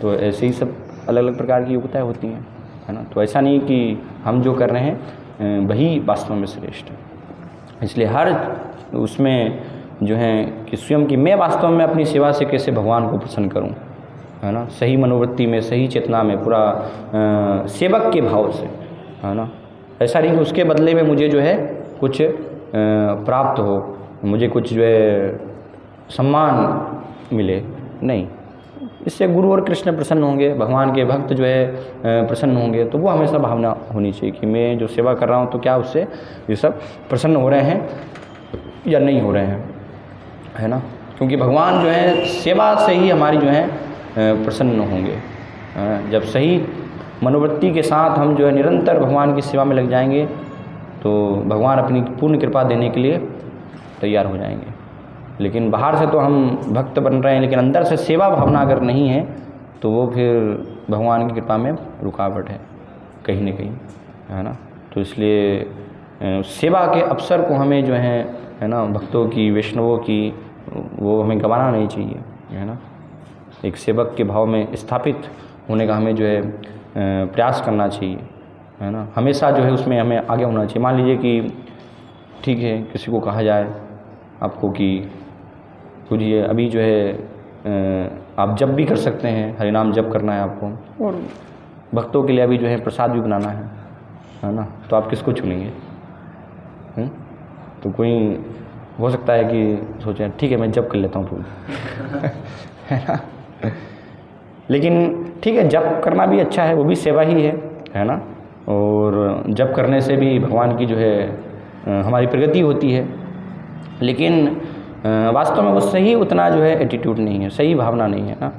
तो ऐसे ही सब अलग अलग प्रकार की योग्यताएँ होती हैं, है ना, तो ऐसा नहीं कि हम जो कर रहे हैं वही वास्तव में श्रेष्ठ है। इसलिए हर उसमें जो है कि स्वयं की मैं वास्तव में अपनी सेवा से कैसे भगवान को प्रसन्न करूं, है ना, सही मनोवृत्ति में, सही चेतना में, पूरा सेवक के भाव से, है ना, ऐसा नहीं कि उसके बदले में मुझे जो है कुछ प्राप्त हो, मुझे कुछ जो है सम्मान मिले, नहीं, इससे गुरु और कृष्ण प्रसन्न होंगे, भगवान के भक्त जो है प्रसन्न होंगे, तो वो हमेशा भावना होनी चाहिए कि मैं जो सेवा कर रहा हूँ तो क्या उससे ये सब प्रसन्न हो रहे हैं या नहीं हो रहे हैं, है ना, क्योंकि भगवान जो है सेवा से ही हमारी जो है प्रसन्न होंगे। जब सही मनोवृत्ति के साथ हम जो है निरंतर भगवान की सेवा में लग जाएंगे तो भगवान अपनी पूर्ण कृपा देने के लिए तैयार हो जाएंगे। लेकिन बाहर से तो हम भक्त बन रहे हैं, लेकिन अंदर से सेवा भावना अगर नहीं है तो वो फिर भगवान की कृपा में रुकावट है कहीं न कहीं, है ना, तो इसलिए सेवा के अवसर को हमें जो है ना, भक्तों की, वैष्णवों की, वो हमें गंवाना नहीं चाहिए, है ना, एक सेवक के भाव में स्थापित होने का हमें जो है प्रयास करना चाहिए, है ना, हमेशा जो है उसमें हमें आगे होना चाहिए। मान लीजिए कि ठीक है किसी को कहा जाए आपको कि कुछ अभी जो है आप जप भी कर सकते हैं, हरिनाम जप करना है आपको, और भक्तों के लिए अभी जो है प्रसाद भी बनाना है ना, तो आप किसको चुनेंगे? तो कोई हो सकता है कि सोचे ठीक है मैं जप कर लेता हूँ पूरी है ना, लेकिन ठीक है जप करना भी अच्छा है, वो भी सेवा ही है ना, और जप करने से भी भगवान की जो है हमारी प्रगति होती है, लेकिन वास्तव में वो सही उतना जो है एटीट्यूड नहीं है, सही भावना नहीं है ना,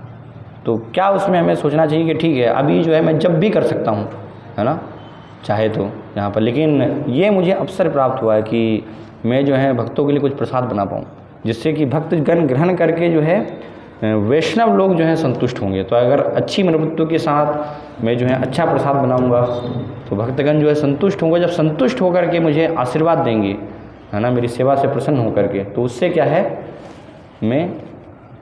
तो क्या उसमें हमें सोचना चाहिए कि ठीक है अभी जो है मैं जब भी कर सकता हूँ, है ना, चाहे तो यहाँ पर, लेकिन ये मुझे अवसर प्राप्त हुआ है कि मैं जो है भक्तों के लिए कुछ प्रसाद बना पाऊँ, जिससे कि भक्तगण ग्रहण करके जो है वैष्णव लोग जो हैं संतुष्ट होंगे। तो अगर अच्छी मनोवृत्तियों के साथ मैं जो है अच्छा प्रसाद बनाऊंगा तो भक्तगण जो है संतुष्ट होंगे, जब संतुष्ट होकर के मुझे आशीर्वाद देंगे, है ना, मेरी सेवा से प्रसन्न होकर के, तो उससे क्या है मैं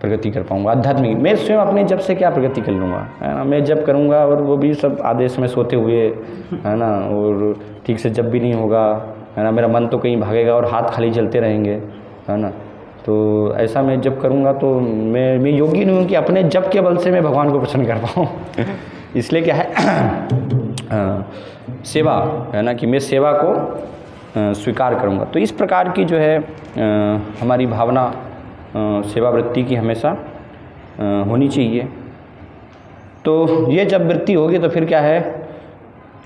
प्रगति कर पाऊंगा आध्यात्मिक। मैं स्वयं अपने जप से क्या प्रगति कर लूँगा, है ना, मैं जप करूँगा और वो भी सब आधे समय सोते हुए, है ना, और ठीक से जप भी नहीं होगा, है ना, मेरा मन तो कहीं भागेगा और हाथ खाली चलते रहेंगे, है ना, तो ऐसा मैं जप करूँगा तो मैं योग्य नहीं हूँ कि अपने जप के बल से मैं भगवान को प्रसन्न कर पाऊँ इसलिए क्या है सेवा, है ना, कि मैं सेवा को स्वीकार करूँगा। तो इस प्रकार की जो है हमारी भावना सेवा वृत्ति की हमेशा होनी चाहिए। तो ये जब वृत्ति होगी तो फिर क्या है,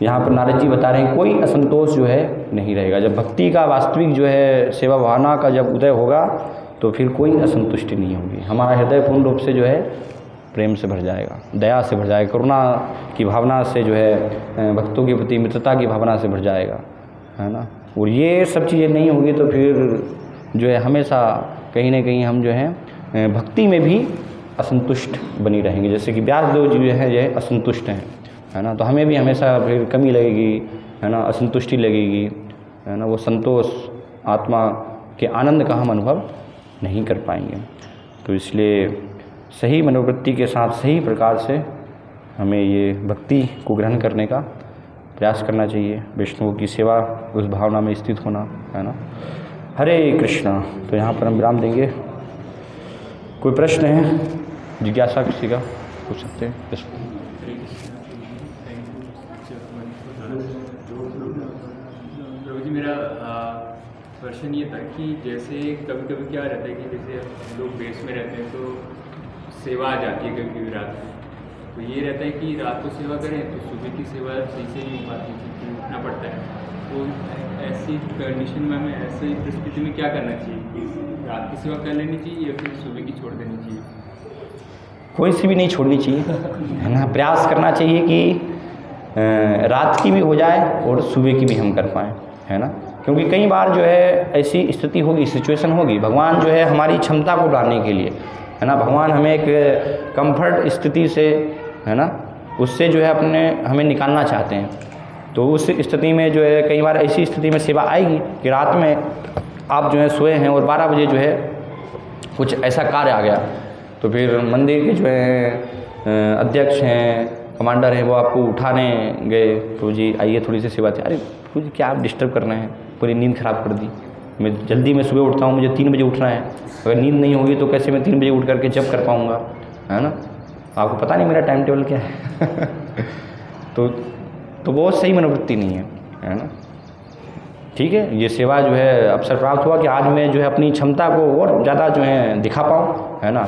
यहाँ पर नारद जी बता रहे हैं कोई असंतोष जो है नहीं रहेगा। जब भक्ति का वास्तविक जो है सेवा भावना का जब उदय होगा तो फिर कोई असंतुष्टि नहीं होगी, हमारा हृदय पूर्ण रूप से जो है प्रेम से भर जाएगा, दया से भर जाएगा, करुणा की भावना से जो है भक्तों के प्रति मित्रता की भावना से भर जाएगा, है ना। और ये सब चीज़ें नहीं होगी तो फिर जो है हमेशा कहीं ना कहीं हम जो है भक्ति में भी असंतुष्ट बनी रहेंगे। जैसे कि व्यासदेव जी जो है असंतुष्ट हैं, है ना, तो हमें भी हमेशा फिर कमी लगेगी, है ना, असंतुष्टि लगेगी, है ना, वो संतोष आत्मा के आनंद का हम अनुभव नहीं कर पाएंगे। तो इसलिए सही मनोवृत्ति के साथ सही प्रकार से हमें ये भक्ति को ग्रहण करने का प्रयास करना चाहिए, वैष्णवों की सेवा उस भावना में स्थित होना, है ना। हरे कृष्णा। तो यहाँ पर हम विराम देंगे। कोई प्रश्न है, जिज्ञासा किसी का पूछ सकते हैं। प्रभु जी मेरा क्वेश्चन ये था कि जैसे कभी कभी क्या रहता है कि जैसे हम लोग बेस में रहते हैं तो सेवा आ जाती है कभी कभी रात में, तो ये रहता है कि रात को सेवा करें तो सुबह की सेवा सही से नहीं हो पाती, क्योंकि उठना पड़ता है। तो ऐसी कंडीशन में हमें ऐसी परिस्थिति में क्या करना चाहिए कि रात की सेवा कर लेनी चाहिए या फिर सुबह की छोड़ देनी चाहिए? कोई सी भी नहीं छोड़नी चाहिए, है ना। प्रयास करना चाहिए कि रात की भी हो जाए और सुबह की भी हम कर पाएँ, है ना। क्योंकि कई बार जो है ऐसी स्थिति होगी, सिचुएशन होगी, भगवान जो है हमारी क्षमता को बढ़ाने के लिए, है ना, भगवान हमें एक कंफर्ट स्थिति से, है ना, उससे जो है अपने हमें निकालना चाहते हैं। तो उस स्थिति में जो है कई बार ऐसी स्थिति में सेवा आएगी कि रात में आप जो है सोए हैं और 12 बजे जो है कुछ ऐसा कार्य आ गया, तो फिर मंदिर के जो है अध्यक्ष हैं, कमांडर हैं, वो आपको उठाने गए, तो जी आइए थोड़ी सी सेवा थी। अरे प्रभु जी क्या आप डिस्टर्ब कर रहे हैं, पूरी नींद ख़राब कर दी। मैं जल्दी में सुबह उठता हूँ, मुझे 3 बजे उठना है, अगर नींद नहीं होगी तो कैसे मैं 3 बजे उठ करके जब कर पाऊँगा, है ना। आपको पता नहीं मेरा टाइम टेबल क्या है तो वो सही मनोवृत्ति नहीं है ना। ठीक है, ये सेवा जो है अवसर प्राप्त हुआ कि आज मैं जो है अपनी क्षमता को और ज़्यादा जो है दिखा पाऊँ, है ना।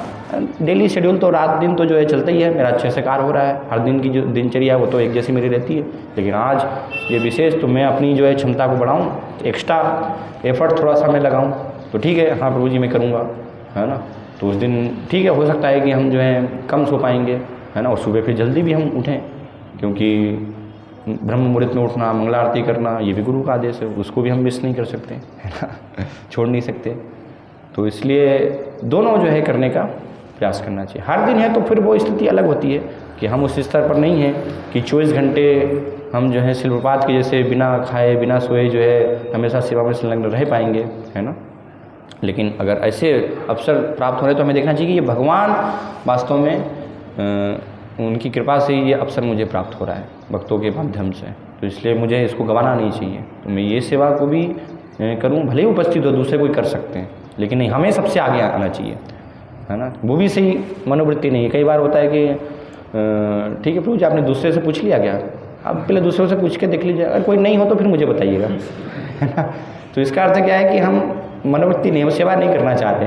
डेली शेड्यूल तो रात दिन तो जो है चलता ही है, मेरा अच्छे से कार्य हो रहा है, हर दिन की जो दिनचर्या वो तो एक जैसी मेरी रहती है, लेकिन आज ये विशेष तो मैं अपनी जो है क्षमता को बढ़ाऊँ, एक्स्ट्रा एफर्ट थोड़ा सा मैं लगाऊँ, तो ठीक है, हाँ प्रभु जी मैं करूँगा, है ना। तो उस दिन ठीक है, हो सकता है कि हम जो है कम सो पाएंगे, है ना, और सुबह फिर जल्दी भी हम उठें, क्योंकि ब्रह्म मुहूर्त में उठना, मंगला आरती करना, ये भी गुरु का आदेश है, उसको भी हम मिस नहीं कर सकते, है ना, छोड़ नहीं सकते। तो इसलिए दोनों जो है करने का प्रयास करना चाहिए। हर दिन है तो फिर वो स्थिति अलग होती है कि हम उस स्तर पर नहीं हैं कि 24 घंटे हम जो है शिल्पपात के जैसे बिना खाए बिना सोए जो है हमेशा सेवा में संलग्न रह पाएंगे, है ना। लेकिन अगर ऐसे अवसर प्राप्त हो रहे तो हमें देखना चाहिए कि ये भगवान वास्तव में उनकी कृपा से ये अवसर मुझे प्राप्त हो रहा है भक्तों के माध्यम से, तो इसलिए मुझे इसको गंवाना नहीं चाहिए। तो मैं ये सेवा को भी करूं, भले ही उपस्थित हो, दूसरे कोई कर सकते हैं, लेकिन नहीं, हमें सबसे आगे आना चाहिए, है ना। वो भी सही मनोवृत्ति नहीं है। कई बार होता है कि ठीक है प्रभु जी आपने दूसरे से पूछ लिया क्या, आप पहले दूसरों से पूछ के देख लीजिए, अगर कोई नहीं हो तो फिर मुझे बताइएगा, है ना। तो इसका अर्थ क्या है कि हम मनोवृत्ति नहीं है, वो सेवा नहीं करना चाहते,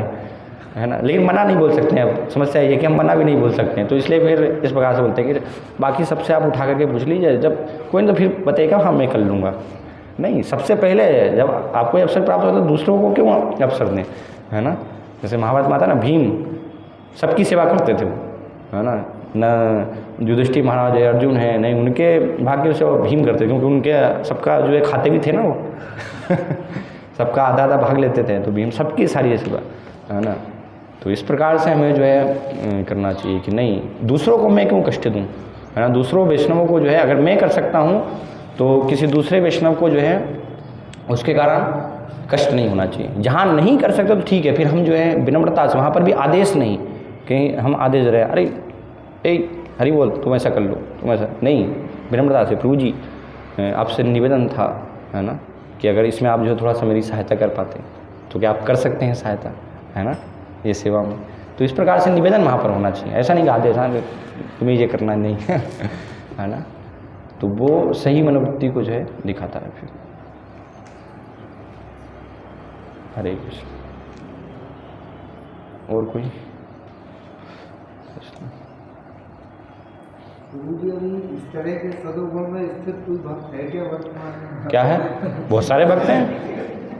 है ना। लेकिन मना नहीं बोल सकते हैं, अब समस्या ये है कि हम मना भी नहीं बोल सकते हैं, तो इसलिए फिर इस प्रकार से बोलते हैं कि बाकी सबसे आप उठा करके पूछ लीजिए, जब कोई नहीं तो फिर बताइएगा हाँ मैं कर लूँगा। नहीं, सबसे पहले जब आपको अवसर प्राप्त होता है तो दूसरों को क्यों अवसर दें, है ना। जैसे महाभारत में आता ना, भीम सबकी सेवा करते थे, है ना। न युधिष्ठिर महाराज है, अर्जुन है, नहीं उनके भाग्य से वो भीम करते, क्योंकि उनके सबका जो है खाते भी थे ना वो सबका आधा आधा भाग लेते थे, तो भीम सबकी सारी सेवा, है ना। तो इस प्रकार से हमें जो है करना चाहिए कि नहीं, दूसरों को मैं क्यों कष्ट दूं, है ना। दूसरों वैष्णवों को जो है अगर मैं कर सकता हूं तो किसी दूसरे वैष्णव को जो है उसके कारण कष्ट नहीं होना चाहिए। जहां नहीं कर सकते तो ठीक है, फिर हम जो है विनम्रता से, वहां पर भी आदेश नहीं कि हम आदेश रहे, अरे ए हरि बोल तुम ऐसा कर लो, तुम ऐसा नहीं, विनम्रता से प्रभु जी आपसे निवेदन था, है ना, कि अगर इसमें आप जो है थोड़ा सा मेरी सहायता कर पाते तो क्या आप कर सकते हैं सहायता, है ना, ये सेवा में। तो इस प्रकार से निवेदन वहाँ पर होना चाहिए, ऐसा नहीं कि आदेश हाँ तुम्हें ये करना नहीं है ना। तो वो सही मनोवृत्ति को जो है दिखाता है फिर। हरे कृष्ण। और कोई इस तरह के सदुगुण में स्थित कोई भक्त है क्या वर्तमान में? क्या है, बहुत सारे भक्त हैं,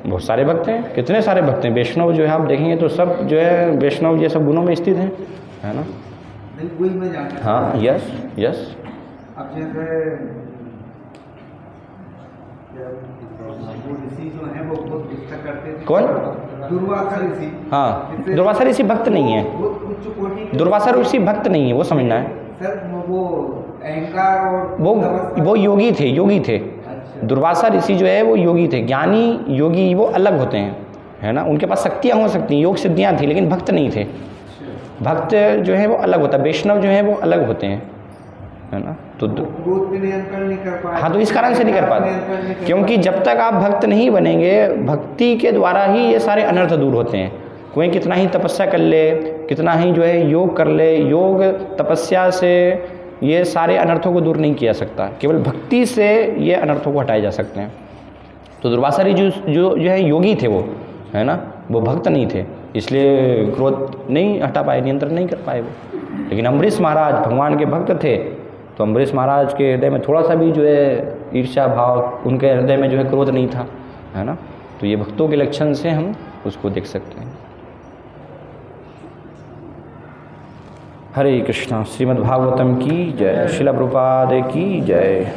बहुत सारे भक्त हैं, कितने सारे भक्त हैं। वैष्णव जो है आप देखेंगे तो सब जो है वैष्णव ये सब गुणों में स्थित हैं, है ना। नहीं कोई मैं जानता, हाँ यस यस। अब जैसे वो ऋषि जो है वो बहुत निष्ठा करते थे। कौन? दुर्वासा ऋषि। हाँ, दुर्वासा ऋषि भक्त नहीं है, उच्च कोटि के दुर्वासा ऋषि भक्त नहीं है, वो समझना है। सर वो अहंकार और वो योगी थे, योगी थे। दुर्वासा ऋषि जो है वो योगी थे, ज्ञानी योगी वो अलग होते हैं, है ना। उनके पास शक्तियाँ हो सकती हैं, योग सिद्धियाँ थी, लेकिन भक्त नहीं थे। भक्त जो है वो अलग होता है, वैष्णव जो है वो अलग होते हैं, है ना। तो क्रोध पे नियंत्रण नहीं कर पाए। हाँ, तो इस कारण से नहीं कर पाते, क्योंकि जब तक आप भक्त नहीं बनेंगे, भक्ति के द्वारा ही ये सारे अनर्थ दूर होते हैं। कोई कितना ही तपस्या कर ले, कितना ही जो है योग कर ले, योग तपस्या से ये सारे अनर्थों को दूर नहीं किया सकता, केवल भक्ति से ये अनर्थों को हटाए जा सकते हैं। तो दुर्वासा ऋषि जो है योगी थे वो, है ना, वो भक्त नहीं थे, इसलिए क्रोध नहीं हटा पाए, नियंत्रण नहीं कर पाए वो। लेकिन अम्बरीश महाराज भगवान के भक्त थे, तो अम्बरीश महाराज के हृदय में थोड़ा सा भी जो है ईर्ष्या भाव, उनके हृदय में जो है क्रोध नहीं था, है ना। तो ये भक्तों के लक्षण से हम उसको देख सकते हैं। हरे कृष्णा। श्रीमद् भागवतम की जय। श्रील प्रभुपाद की जय।